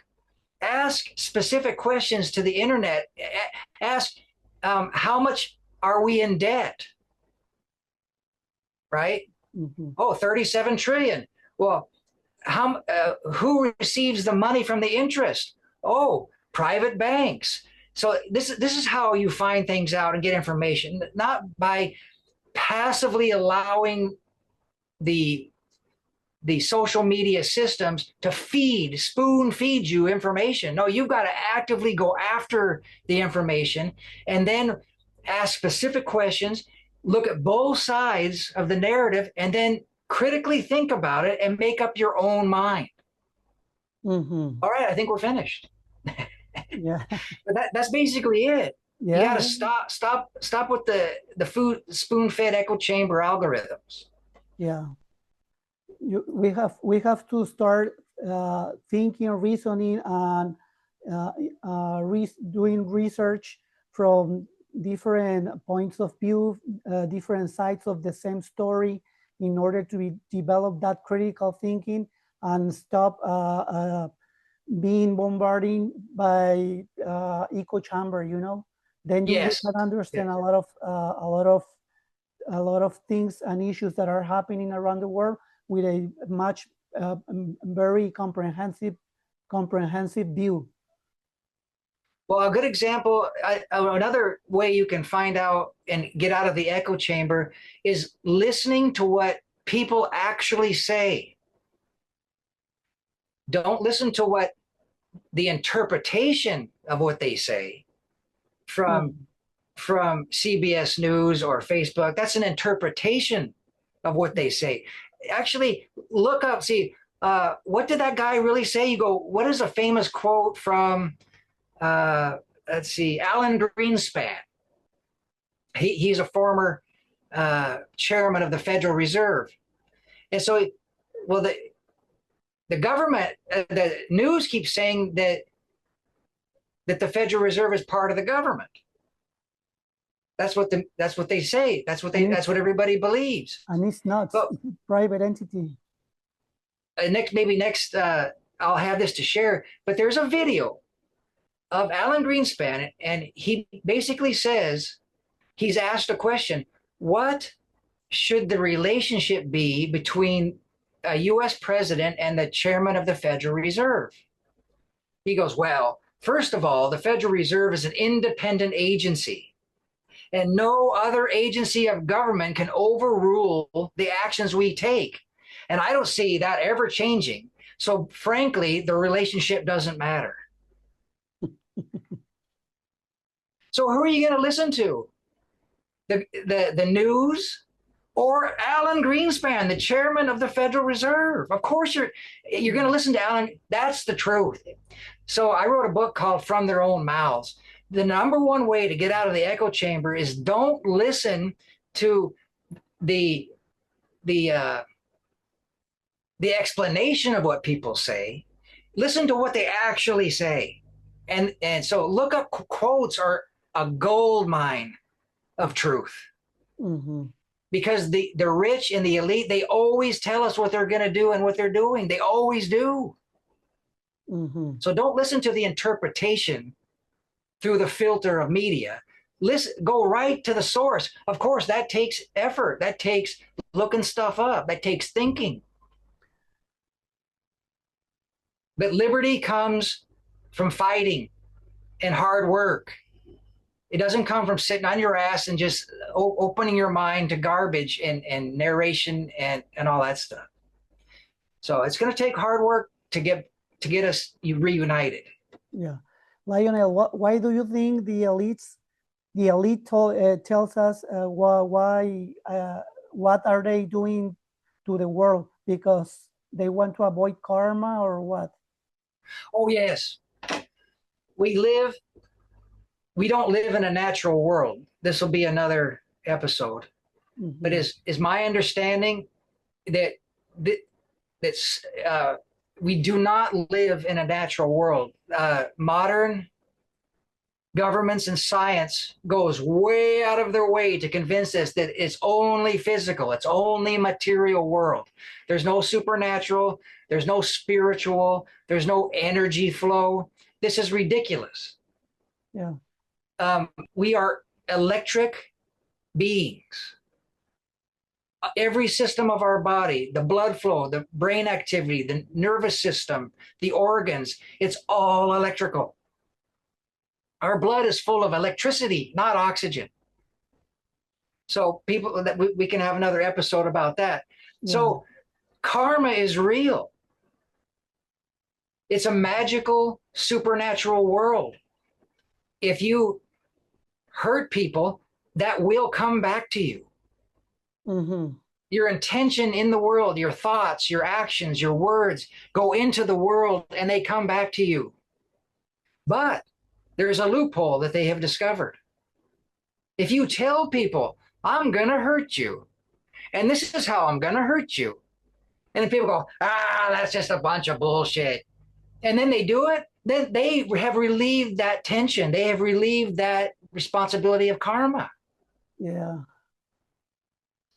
Ask specific questions to the internet. Ask, how much are we in debt? Right? Mm-hmm. Oh, 37 trillion. Well, who receives the money from the interest? Oh, private banks. So this is how you find things out and get information, not by passively allowing the social media systems to spoon feed you information. No, you've got to actively go after the information and then ask specific questions, look at both sides of the narrative, and then critically think about it and make up your own mind. Mm-hmm. All right, I think we're finished. Yeah. But that's basically it. Yeah. You got to stop with the spoon-fed echo chamber algorithms. Yeah. We have to start thinking, reasoning, and doing research from different points of view, different sides of the same story, in order to develop that critical thinking and stop being bombarded by echo chamber. You know, then you Yes. can understand a lot of things and issues that are happening around the world with a much very comprehensive view. Well, a good example, another way you can find out and get out of the echo chamber is listening to what people actually say. Don't listen to what the interpretation of what they say from CBS News or Facebook. That's an interpretation of what they say. Actually, look up, see, what did that guy really say? You go, what is a famous quote from, let's see, Alan Greenspan? He's a former chairman of the Federal Reserve. And so, well, the government, the news keeps saying that the Federal Reserve is part of the government. That's what they say. That's what everybody believes. And it's not. But, it's a private entity. Next, I'll have this to share. But there's a video of Alan Greenspan, and he basically says, he's asked a question: what should the relationship be between a U.S. president and the chairman of the Federal Reserve? He goes, well, first of all, the Federal Reserve is an independent agency, and no other agency of government can overrule the actions we take. And I don't see that ever changing. So frankly, the relationship doesn't matter. So who are you going to listen to? The news Or Alan Greenspan, the chairman of the Federal Reserve. Of course, you're going to listen to Alan. That's the truth. So I wrote a book called From Their Own Mouths. The number one way to get out of the echo chamber is don't listen to the explanation of what people say. Listen to what they actually say. And so look up quotes are a gold mine of truth. Mm-hmm. Because the rich and the elite, they always tell us what they're going to do and what they're doing. They always do. Mm-hmm. So don't listen to the interpretation through the filter of media. Listen, go right to the source. Of course, that takes effort. That takes looking stuff up. That takes thinking. But liberty comes from fighting and hard work. It doesn't come from sitting on your ass and just opening your mind to garbage and narration and all that stuff. So it's going to take hard work to get us reunited. Yeah, Lionel, why do you think the elite tells us why what are they doing to the world? Because they want to avoid karma or what? Oh yes, we don't live in a natural world. This will be another episode. Mm-hmm. But is my understanding that we do not live in a natural world. Modern governments and science goes way out of their way to convince us that it's only physical, it's only material world. There's no supernatural, there's no spiritual, there's no energy flow. This is ridiculous. Yeah. We are electric beings. Every system of our body, the blood flow, the brain activity, the nervous system, the organs, it's all electrical. Our blood is full of electricity, not oxygen. So people that we can have another episode about that. Yeah. So karma is real. It's a magical, supernatural world. If you hurt people, that will come back to you. Mm-hmm. Your intention in the world, your thoughts, your actions, your words go into the world and they come back to you. But there's a loophole that they have discovered. If you tell people, I'm going to hurt you, and this is how I'm going to hurt you, and then people go, that's just a bunch of bullshit. And then they do it, then they have relieved that tension. They have relieved that responsibility of karma. Yeah.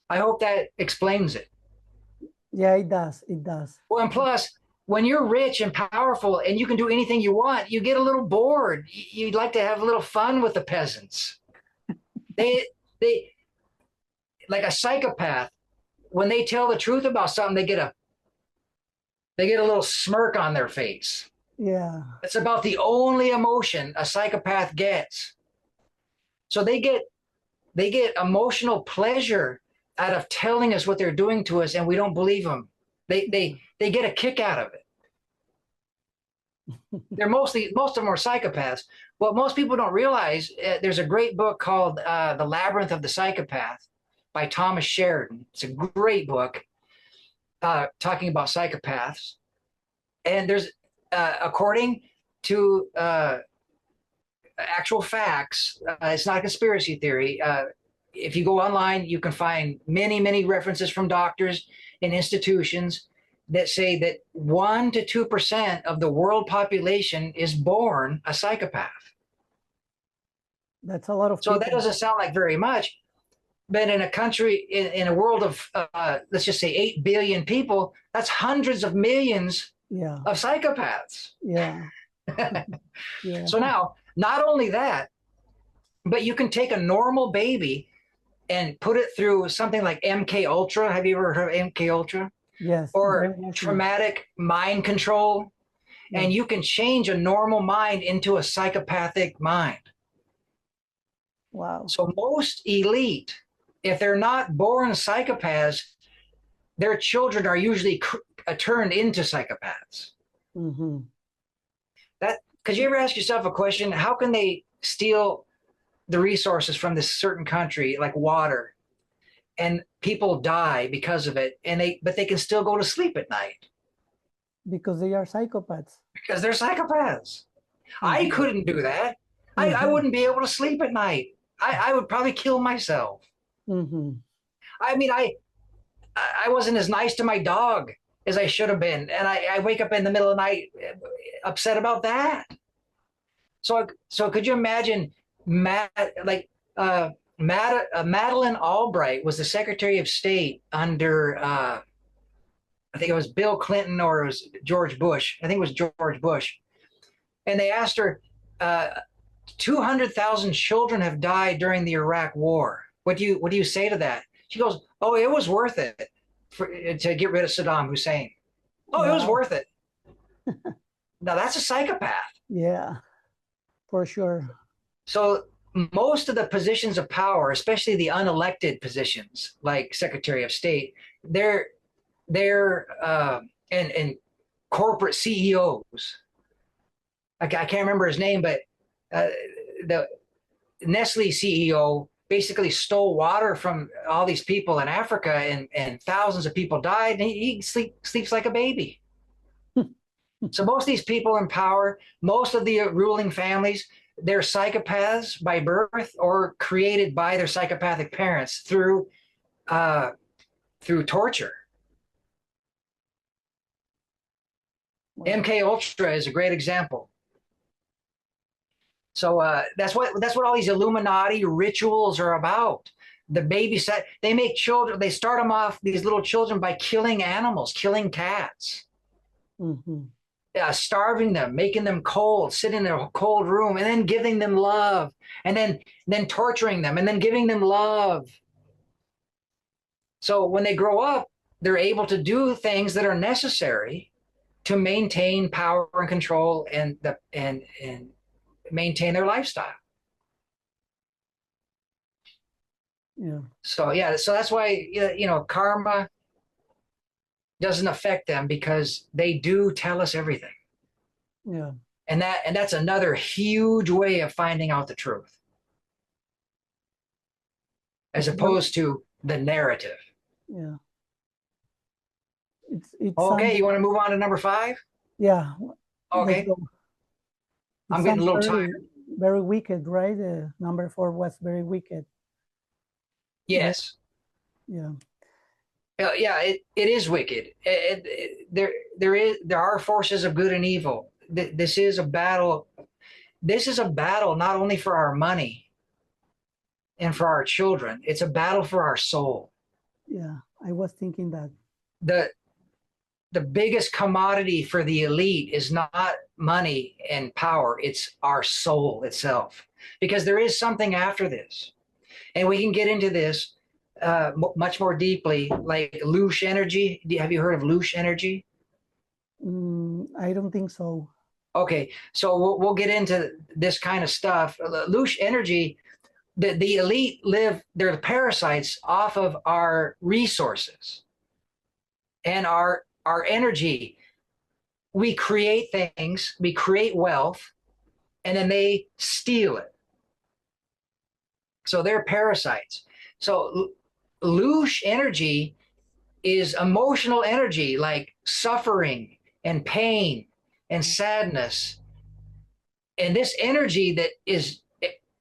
I hope that explains it. Yeah, it does. It does. Well, and plus, when you're rich and powerful and you can do anything you want, you get a little bored. You'd like to have a little fun with the peasants. They like a psychopath, when they tell the truth about something, they get a little smirk on their face. Yeah. It's about the only emotion a psychopath gets. So they get emotional pleasure out of telling us what they're doing to us, and we don't believe them. They get a kick out of it. Most of them are psychopaths. What most people don't realize, there's a great book called The Labyrinth of the Psychopath by Thomas Sheridan. It's a great book talking about psychopaths. And there's, according to actual facts, it's not a conspiracy theory. If you go online, you can find many, many references from doctors and institutions that say that 1% to 2% of the world population is born a psychopath. That's a lot of so people. That doesn't sound like very much, but in a country, in a world of, let's just say 8 billion people, that's hundreds of millions of psychopaths. Yeah. Yeah. So now, not only that, but you can take a normal baby and put it through something like MK Ultra. Have you ever heard of MK Ultra? Yes. Or traumatic mind control. Yeah. And you can change a normal mind into a psychopathic mind. Wow. So most elite, if they're not born psychopaths, their children are usually turned into psychopaths. Mm-hmm. Because you ever ask yourself a question, how can they steal the resources from this certain country, like water, and people die because of it, but they can still go to sleep at night Because they are psychopaths. because they're psychopaths. I Mhm. couldn't do that. I Mhm. wouldn't be able to sleep at night. I would probably kill myself. Mhm. I mean, I wasn't as nice to my dog as I should have been, and I wake up in the middle of the night upset about that. So could you imagine, Madeleine Albright was the Secretary of State under I think it was Bill Clinton or it was George Bush. I think it was George Bush, and they asked her, 200,000 children have died during the Iraq War. What do you say to that? She goes, "Oh, it was worth it to get rid of Saddam Hussein. Oh, it was Wow. worth it." Now that's a psychopath. Yeah, for sure. So most of the positions of power, especially the unelected positions like Secretary of State, they're and corporate CEOs. I can't remember his name, but the Nestle CEO basically stole water from all these people in Africa, and thousands of people died, and he sleeps like a baby. So most of these people in power, most of the ruling families, they're psychopaths by birth or created by their psychopathic parents uh, through torture. Wow. MK Ultra is a great example. So that's what all these Illuminati rituals are about. The babysit, they make children, they start them off, these little children, by killing animals, killing cats, Mhm. starving them, making them cold, sit in a cold room, and then giving them love, and then torturing them, and then giving them love. So when they grow up, they're able to do things that are necessary to maintain power and control and maintain their lifestyle. Yeah. So yeah, so that's why karma doesn't affect them because they do tell us everything. Yeah. And that's another huge way of finding out the truth. As It's very, opposed to the narrative. yeah. It Okay, sounds, you want to move on to number 5? yeah. Let's Okay. go. It I'm getting a sounds little tired. very wicked, right? Number 4 was very wicked. Yes. Yeah. Yeah, it is wicked. There are forces of good and evil. This is a battle. This is a battle not only for our money and for our children. It's a battle for our soul. Yeah. I was thinking that. The the biggest commodity for the elite is not money and power, it's our soul itself. Because there is something after this. And we can get into this much more deeply, like loosh energy. Have you heard of loosh energy? I don't think so. Okay, so we'll get into this kind of stuff. Loosh energy, the elite live, they're the parasites off of our resources and our energy. We create things, we create wealth, and then they steal it. So they're parasites. So loosh energy is emotional energy like suffering and pain and sadness. And this energy that is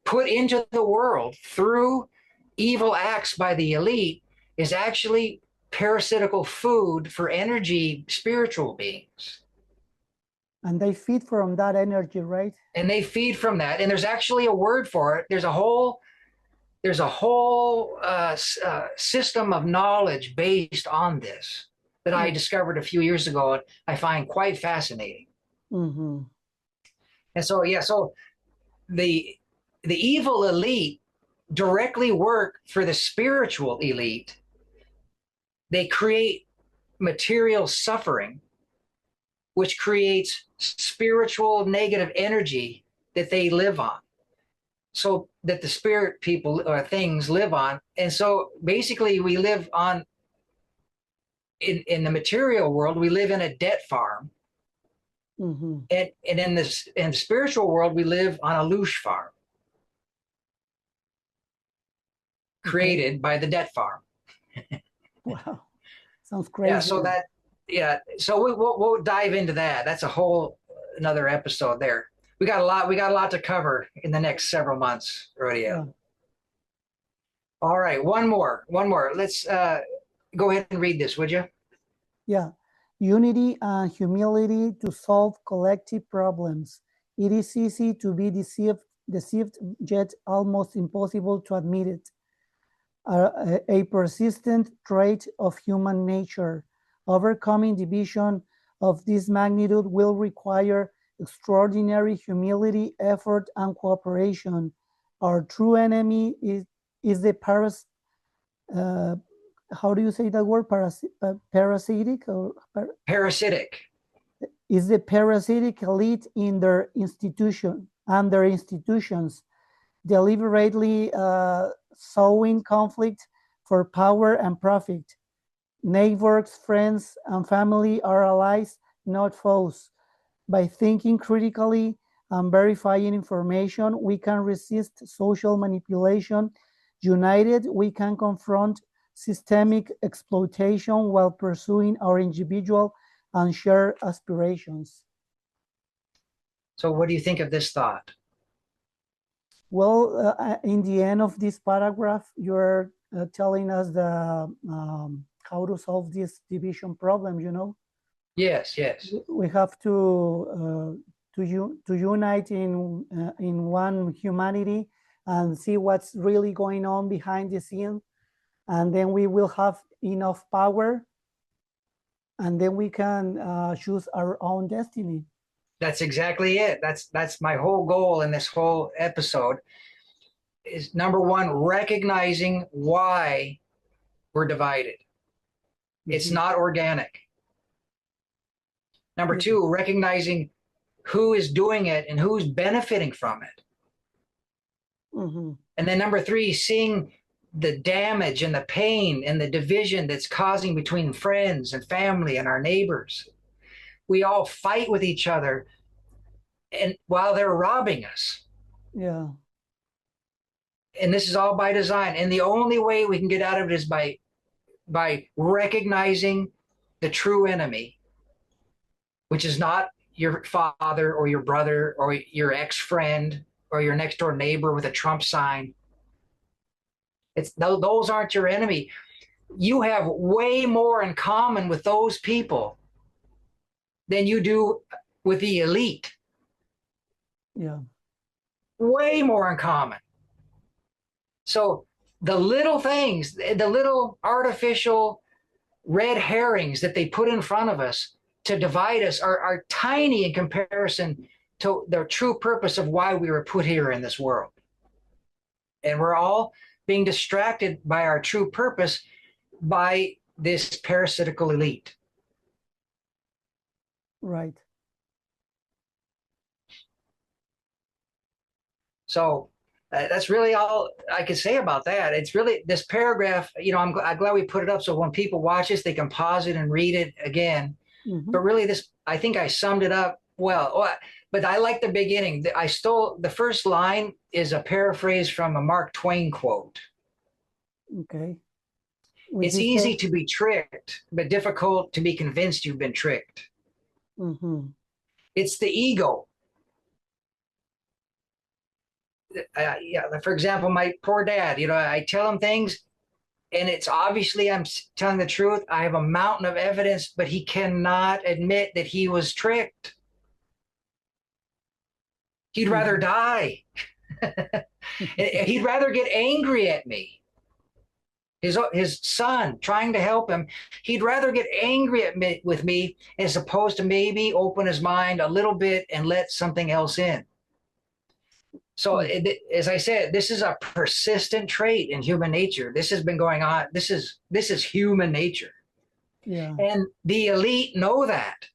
put into the world through evil acts by the elite is actually parasitical food for energy spiritual beings. And they feed from that energy, right? And they feed from that. And there's actually a word for it. There's a whole system of knowledge based on this that I discovered a few years ago, and I find quite fascinating. Mm-hmm. And so, yeah, so the evil elite directly work for the spiritual elite. They create material suffering, which creates spiritual negative energy that they live on. So that the spirit people or things live on. And so basically we live on in the material world, we live in a debt farm. Mm-hmm. And in the spiritual world, we live on a loosh farm created by the debt farm. Wow, sounds Yeah, crazy. so that, yeah, so we'll dive into that. That's a whole another episode there. We got a lot to cover in the next several months, Yeah, Rodeo. All right, one more. Let's go ahead and read this, would you? yeah. Unity and humility to solve collective problems. It is easy to be deceived, yet almost impossible to admit it. A persistent trait of human nature. Overcoming division of this magnitude will require extraordinary humility, effort, and cooperation. Our true enemy is the uh, how do you say that word? Parasitic or Parasitic. is the parasitic elite in their institution and their institutions, deliberately sowing conflict for power and profit. Neighbors, friends, and family are allies, not foes. By thinking critically and verifying information, we can resist social manipulation. United, we can confront systemic exploitation while pursuing our individual and shared aspirations. So, what do you think of this thought? Well, in the end of this paragraph, you're telling us how to solve this division problem. You know, Yes, yes. we have to unite in one humanity and see what's really going on behind the scene, and then we will have enough power, and then we can choose our own destiny. That's exactly it. That's my whole goal in this whole episode is number one, recognizing why we're divided. It's Mhm. not organic. Number Yeah. two, recognizing who is doing it and who's benefiting from it. Mhm. And then number three, seeing the damage and the pain and the division that's causing between friends and family and our neighbors. We all fight with each other and while they're robbing us. Yeah. And this is all by design. And the only way we can get out of it is by recognizing the true enemy, which is not your father or your brother or your ex-friend or your next door neighbor with a Trump sign. It's those aren't your enemy. You have way more in common with those people than you do with the elite. Yeah. Way more in common. So the little things, the little artificial red herrings that they put in front of us to divide us are tiny in comparison to the true purpose of why we were put here in this world. And we're all being distracted by our true purpose by this parasitical elite. Right. So that's really all I can say about that. It's really this paragraph, I'm glad we put it up so when people watch this, they can pause it and read it again. Mhm. But really, I think I summed it up well. But I like the beginning. I stole the first line is a paraphrase from a Mark Twain quote. Okay. Which It's is easy to be tricked, but difficult to be convinced you've been tricked. Mhm. It's the ego. Yeah, for example, my poor dad, I tell him things and it's obviously I'm telling the truth. I have a mountain of evidence, but he cannot admit that he was tricked. He'd rather Mhm. die. He'd rather get angry at me. His son trying to help him, he'd rather get angry with me as opposed to maybe open his mind a little bit and let something else in. So, as I said, this is a persistent trait in human nature. This has been going on. This is human nature, Yeah. and the elite know that.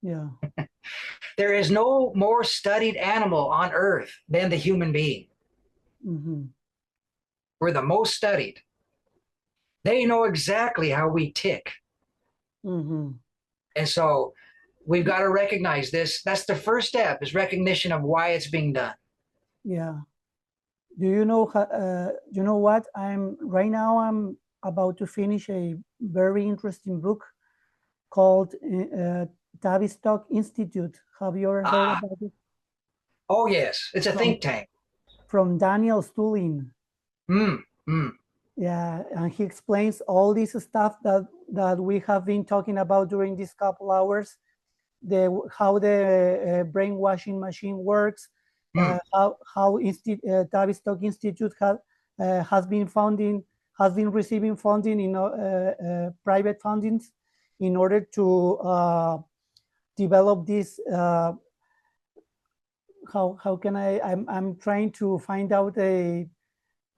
Yeah. There is no more studied animal on earth than the human being. Mhm. We're the most studied. They know exactly how we tick. Mhm. And so we've got to recognize this. That's the first step is recognition of why it's being done. Yeah. Do you know? You know what? I'm right now. about to finish a very interesting book called Tavistock Institute. Have you ever heard about it? Oh, yes. It's a From, think tank. from Daniel Stulin. Mm, mm. Yeah, and he explains all this stuff that we have been talking about during these couple hours, how the brainwashing machine works, how Tavistock Institute has been receiving funding in private fundings in order to develop this. How can I'm trying to find out a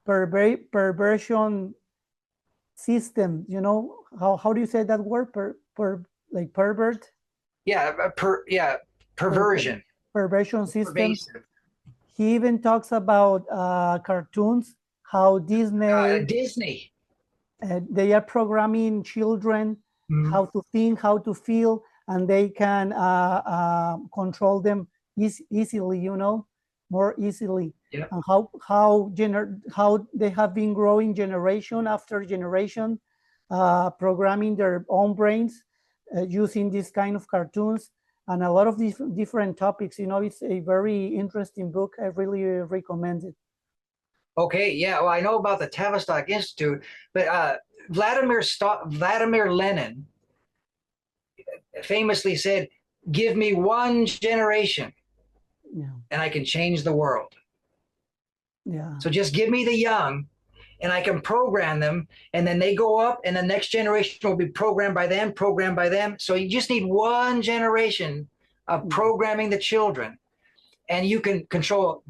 perversion system. You know how do you say that word? Like pervert. Yeah, perversion. Perversion system. Pervasive. He even talks about cartoons, how Disney Disney. they are programming children Mhm. how to think, how to feel, and they can control them easily, you know, more easily. Yeah. And how they have been growing generation after generation, programming their own brains using this kind of cartoons and a lot of these different topics. You know, it's a very interesting book. I really recommend it. Okay, yeah. Well, I know about the Tavistock Institute, but Vladimir Lenin famously said, "Give me one generation, Yeah, and I can change the world. yeah, So just give me the young, and I can program them, and then they go up, and the next generation will be programmed by them, programmed by them. So you just need one generation of programming the children, and you can control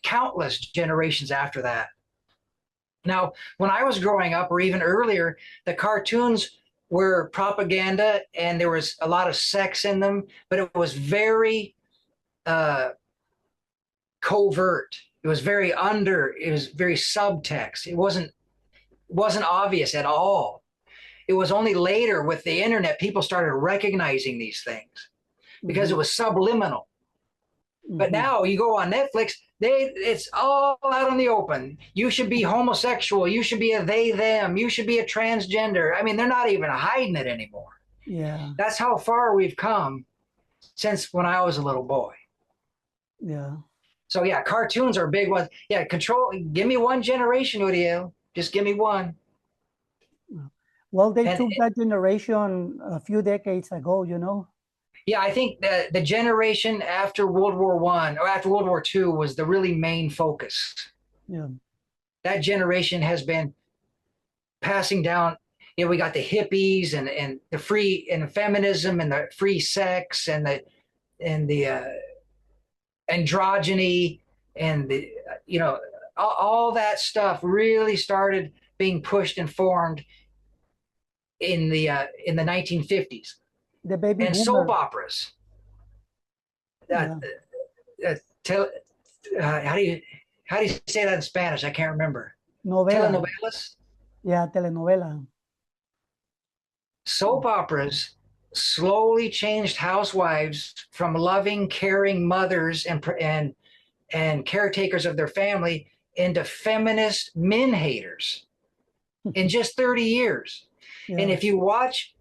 countless generations after that." Now, when I was growing up, or even earlier, the cartoons were propaganda, and there was a lot of sex in them, but it was very covert. It was very subtext. It wasn't obvious at all. It was only later with the internet people started recognizing these things because it was subliminal. But now you go on Netflix, it's all out in the open. You should be homosexual. You should be a they, them. You should be a transgender. I mean, they're not even hiding it anymore. yeah, That's how far we've come since when I was a little boy. yeah. So yeah, cartoons are big ones. Yeah, give me one generation, Uriel. Just give me one. Well, they And took that generation a few decades ago, you know. yeah, I think the generation after World War I or after World War II was the really main focus. Yeah, That generation has been passing down. You know, we got the hippies and the free and feminism and the free sex and the androgyny and the all that stuff really started being pushed and formed in the 1950s. the baby And boomer. soap operas. Yeah. Tell how do you say that in Spanish? I can't remember. Novela. Telenovelas. Yeah, telenovela. Soap operas slowly changed housewives from loving, caring mothers and caretakers of their family into feminist men haters in just 30 years. Yeah. And if you watch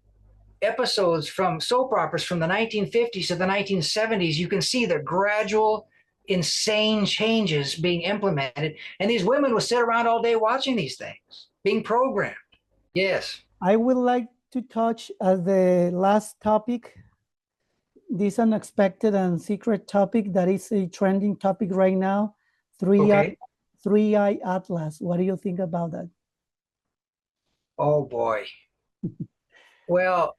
episodes from soap operas from the 1950s to the 1970s, you can see the gradual, insane changes being implemented. And these women would sit around all day watching these things, being programmed. Yes. I would like to touch as the last topic this unexpected and secret topic that is a trending topic right now, three-eye atlas. What do you think about that? Oh boy. Well,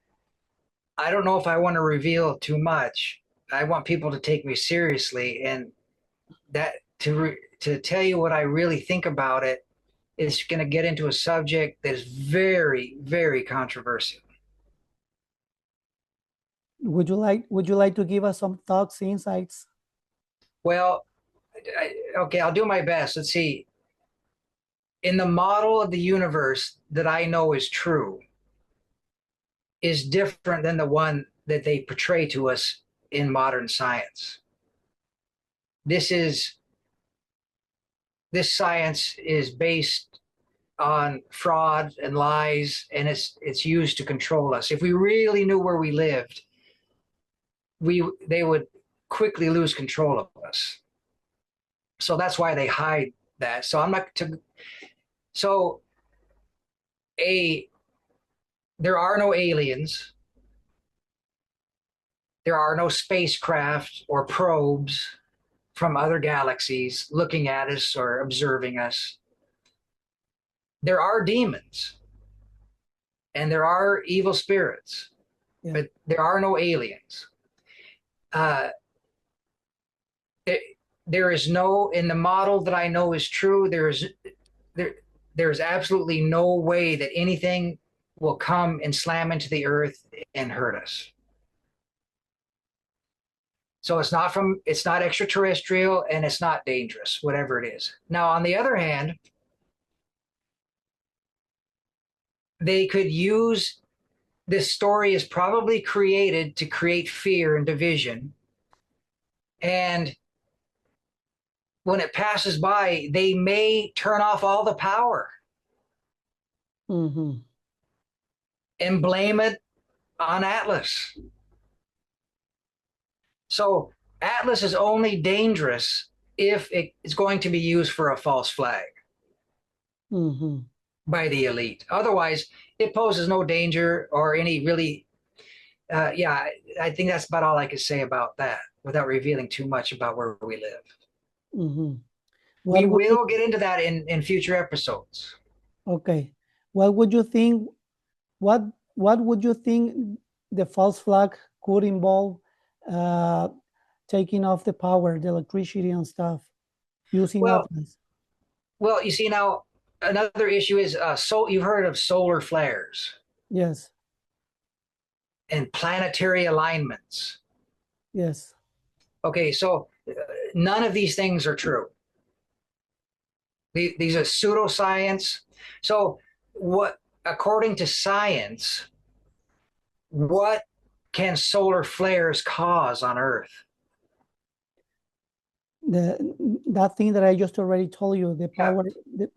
I don't know if I want to reveal too much. I want people to take me seriously, and that to tell you what I really think about it is going to get into a subject that is very, very controversial. Would you like to give us some thoughts, insights? Well, okay, I'll do my best. Let's see. In the model of the universe that I know is true, is different than the one that they portray to us in modern science. This science is based on fraud and lies, and it's used to control us. If we really knew where we lived, they would quickly lose control of us. So that's why they hide that. So I'm not to. So there are no aliens. There are no spacecraft or probes from other galaxies looking at us or observing us. There are demons and there are evil spirits, but there are no aliens. There is no, in the model that I know is true, there's absolutely no way that anything will come and slam into the earth and hurt us. So it's not extraterrestrial, and it's not dangerous, whatever it is. Now, on the other hand, they could use this story is probably created to create fear and division. And when it passes by, they may turn off all the power and blame it on Atlas. So Atlas is only dangerous if it is going to be used for a false flag by the elite. Otherwise, it poses no danger or any really, I think that's about all I could say about that without revealing too much about where we live. We will get into that in future episodes. Okay. What would you think? What would you think the false flag could involve? Taking off the power, the electricity and stuff, using Atlas. Well, you see, now another issue is you've heard of solar flares. Yes. And planetary alignments. Yes. Okay, so none of these things are true. These are pseudoscience. So according to science, what can solar flares cause on Earth? That thing that I just already told you, the power,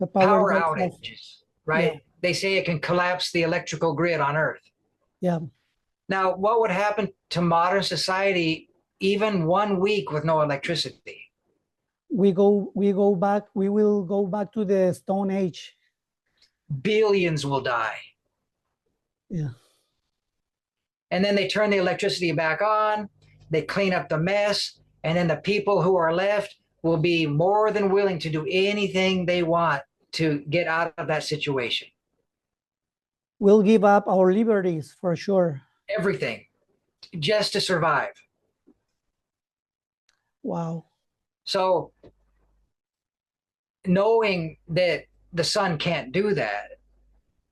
the power outages, right? Yeah. They say it can collapse the electrical grid on Earth. Yeah. Now, what would happen to modern society even 1 week with no electricity? We will go back to the Stone Age. Billions will die. Yeah. And then they turn the electricity back on, they clean up the mess, and then the people who are left will be more than willing to do anything they want to get out of that situation. We'll give up our liberties for sure. Everything, just to survive. Wow. So knowing that the sun can't do that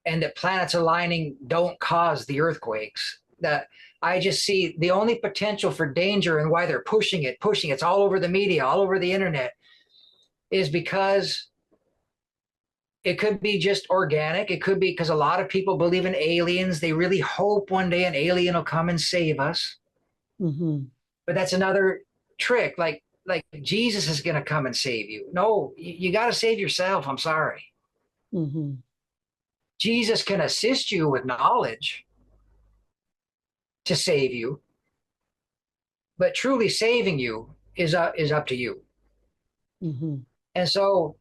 and that planets aligning don't cause the earthquakes, that I just see the only potential for danger and why they're pushing it's all over the media, all over the internet, is because it could be just organic. It could be because a lot of people believe in aliens. They really hope one day an alien will come and save us. But that's another trick. Like Jesus is going to come and save you. No, you got to save yourself. I'm sorry. Jesus can assist you with knowledge to save you, but truly saving you is up to you. And so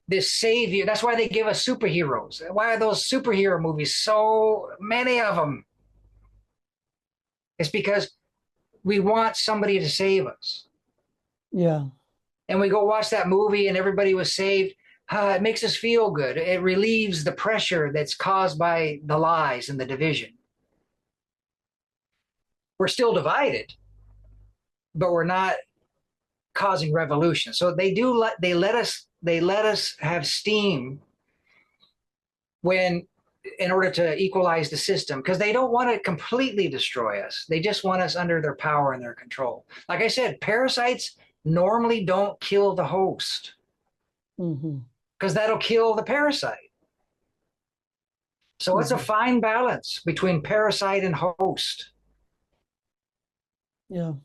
this savior, that's why they give us superheroes. Why are those superhero movies, so many of them? It's because we want somebody to save us. Yeah. And we go watch that movie and everybody was saved. It makes us feel good. It relieves the pressure that's caused by the lies and the division. We're still divided, but we're not causing revolution. So they let us have steam in order to equalize the system, because they don't want to completely destroy us. They just want us under their power and their control. Like I said, parasites normally don't kill the host, because that'll kill the parasite. So it's a fine balance between parasite and host. Yeah.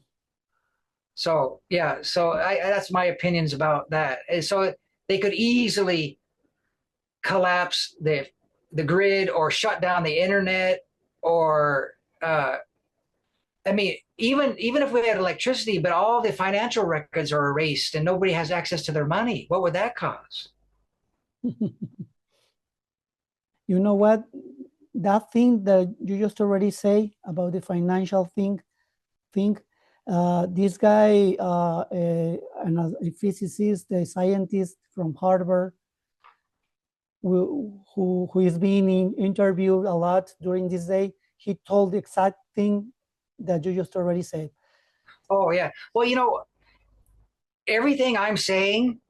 So that's my opinions about that. And so they could easily collapse the grid or shut down the internet or I mean, even if we had electricity, but all the financial records are erased and nobody has access to their money, what would that cause? You know what? That thing that you just already say about the financial thing, this guy, a physicist, a scientist from Harvard, who is being interviewed a lot during this day, he told the exact thing that you just already said. Oh, yeah. Well, you know, everything I'm saying,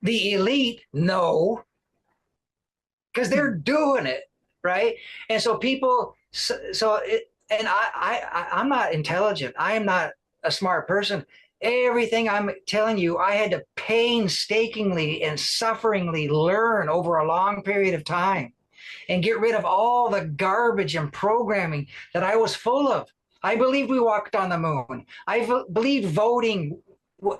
the elite know because they're doing it, right? And so people, and I'm not intelligent. I am not a smart person. Everything I'm telling you, I had to painstakingly and sufferingly learn over a long period of time and get rid of all the garbage and programming that I was full of. I believed we walked on the moon. I believed voting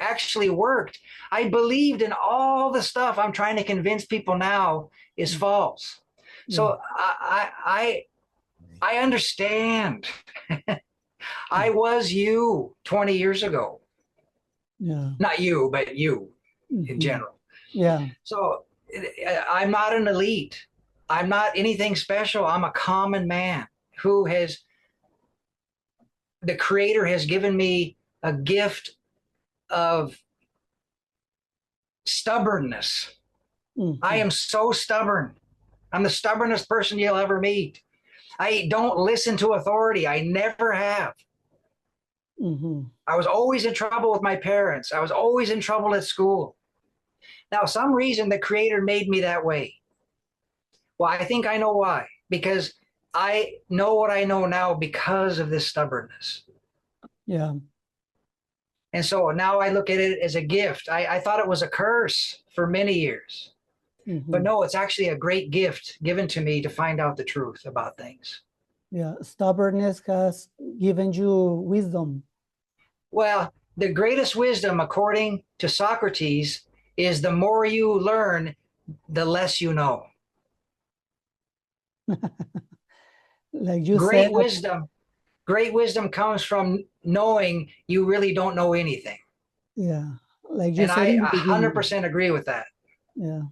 actually worked. I believed in all the stuff I'm trying to convince people now is false. So I understand. I was you 20 years ago. Yeah. Not you, but you in general. Yeah. So I'm not an elite. I'm not anything special. I'm a common man who the Creator has given me a gift of stubbornness. I am so stubborn. I'm the stubbornest person you'll ever meet. I don't listen to authority. I never have. I was always in trouble with my parents. I was always in trouble at school. Now, some reason the Creator made me that way. Well, I think I know why. Because I know what I know now because of this stubbornness. Yeah. And so now I look at it as a gift. I thought it was a curse for many years. But no, it's actually a great gift given to me to find out the truth about things. Yeah, stubbornness has given you wisdom. Well, the greatest wisdom, according to Socrates, is the more you learn, the less you know. Like you Great said, wisdom comes from knowing you really don't know anything. Yeah, like you And said I in the beginning. 100% agree with that. Yeah.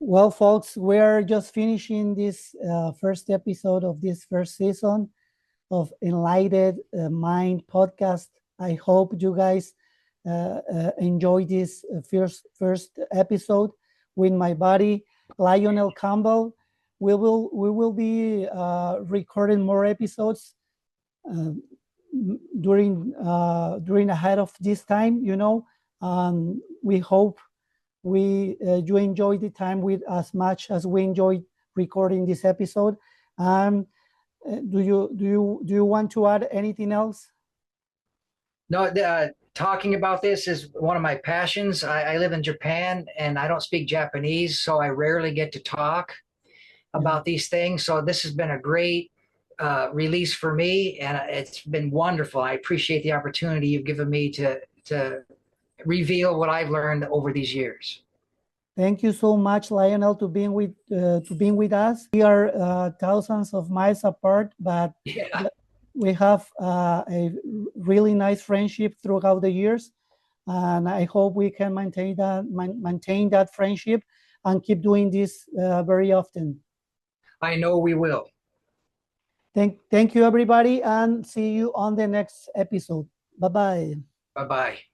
Well, folks, we're just finishing this first episode of this first season of Enlightened Mind podcast. I hope you guys enjoy this first episode with my buddy Lionel Campbell. We will be recording more episodes during ahead of this time. You know, we hope you enjoy the time with as much as we enjoyed recording this episode. Do you want to add anything else? No, talking about this is one of my passions. I live in Japan and I don't speak Japanese, so I rarely get to talk about these things. So this has been a great release for me, and it's been wonderful. I appreciate the opportunity you've given me to reveal what I've learned over these years. Thank you so much, Lionel, to being with us. We are thousands of miles apart, but we have a really nice friendship throughout the years, and I hope we can maintain that friendship and keep doing this very often. I know we will. Thank you, everybody, and see you on the next episode. Bye-bye. Bye-bye.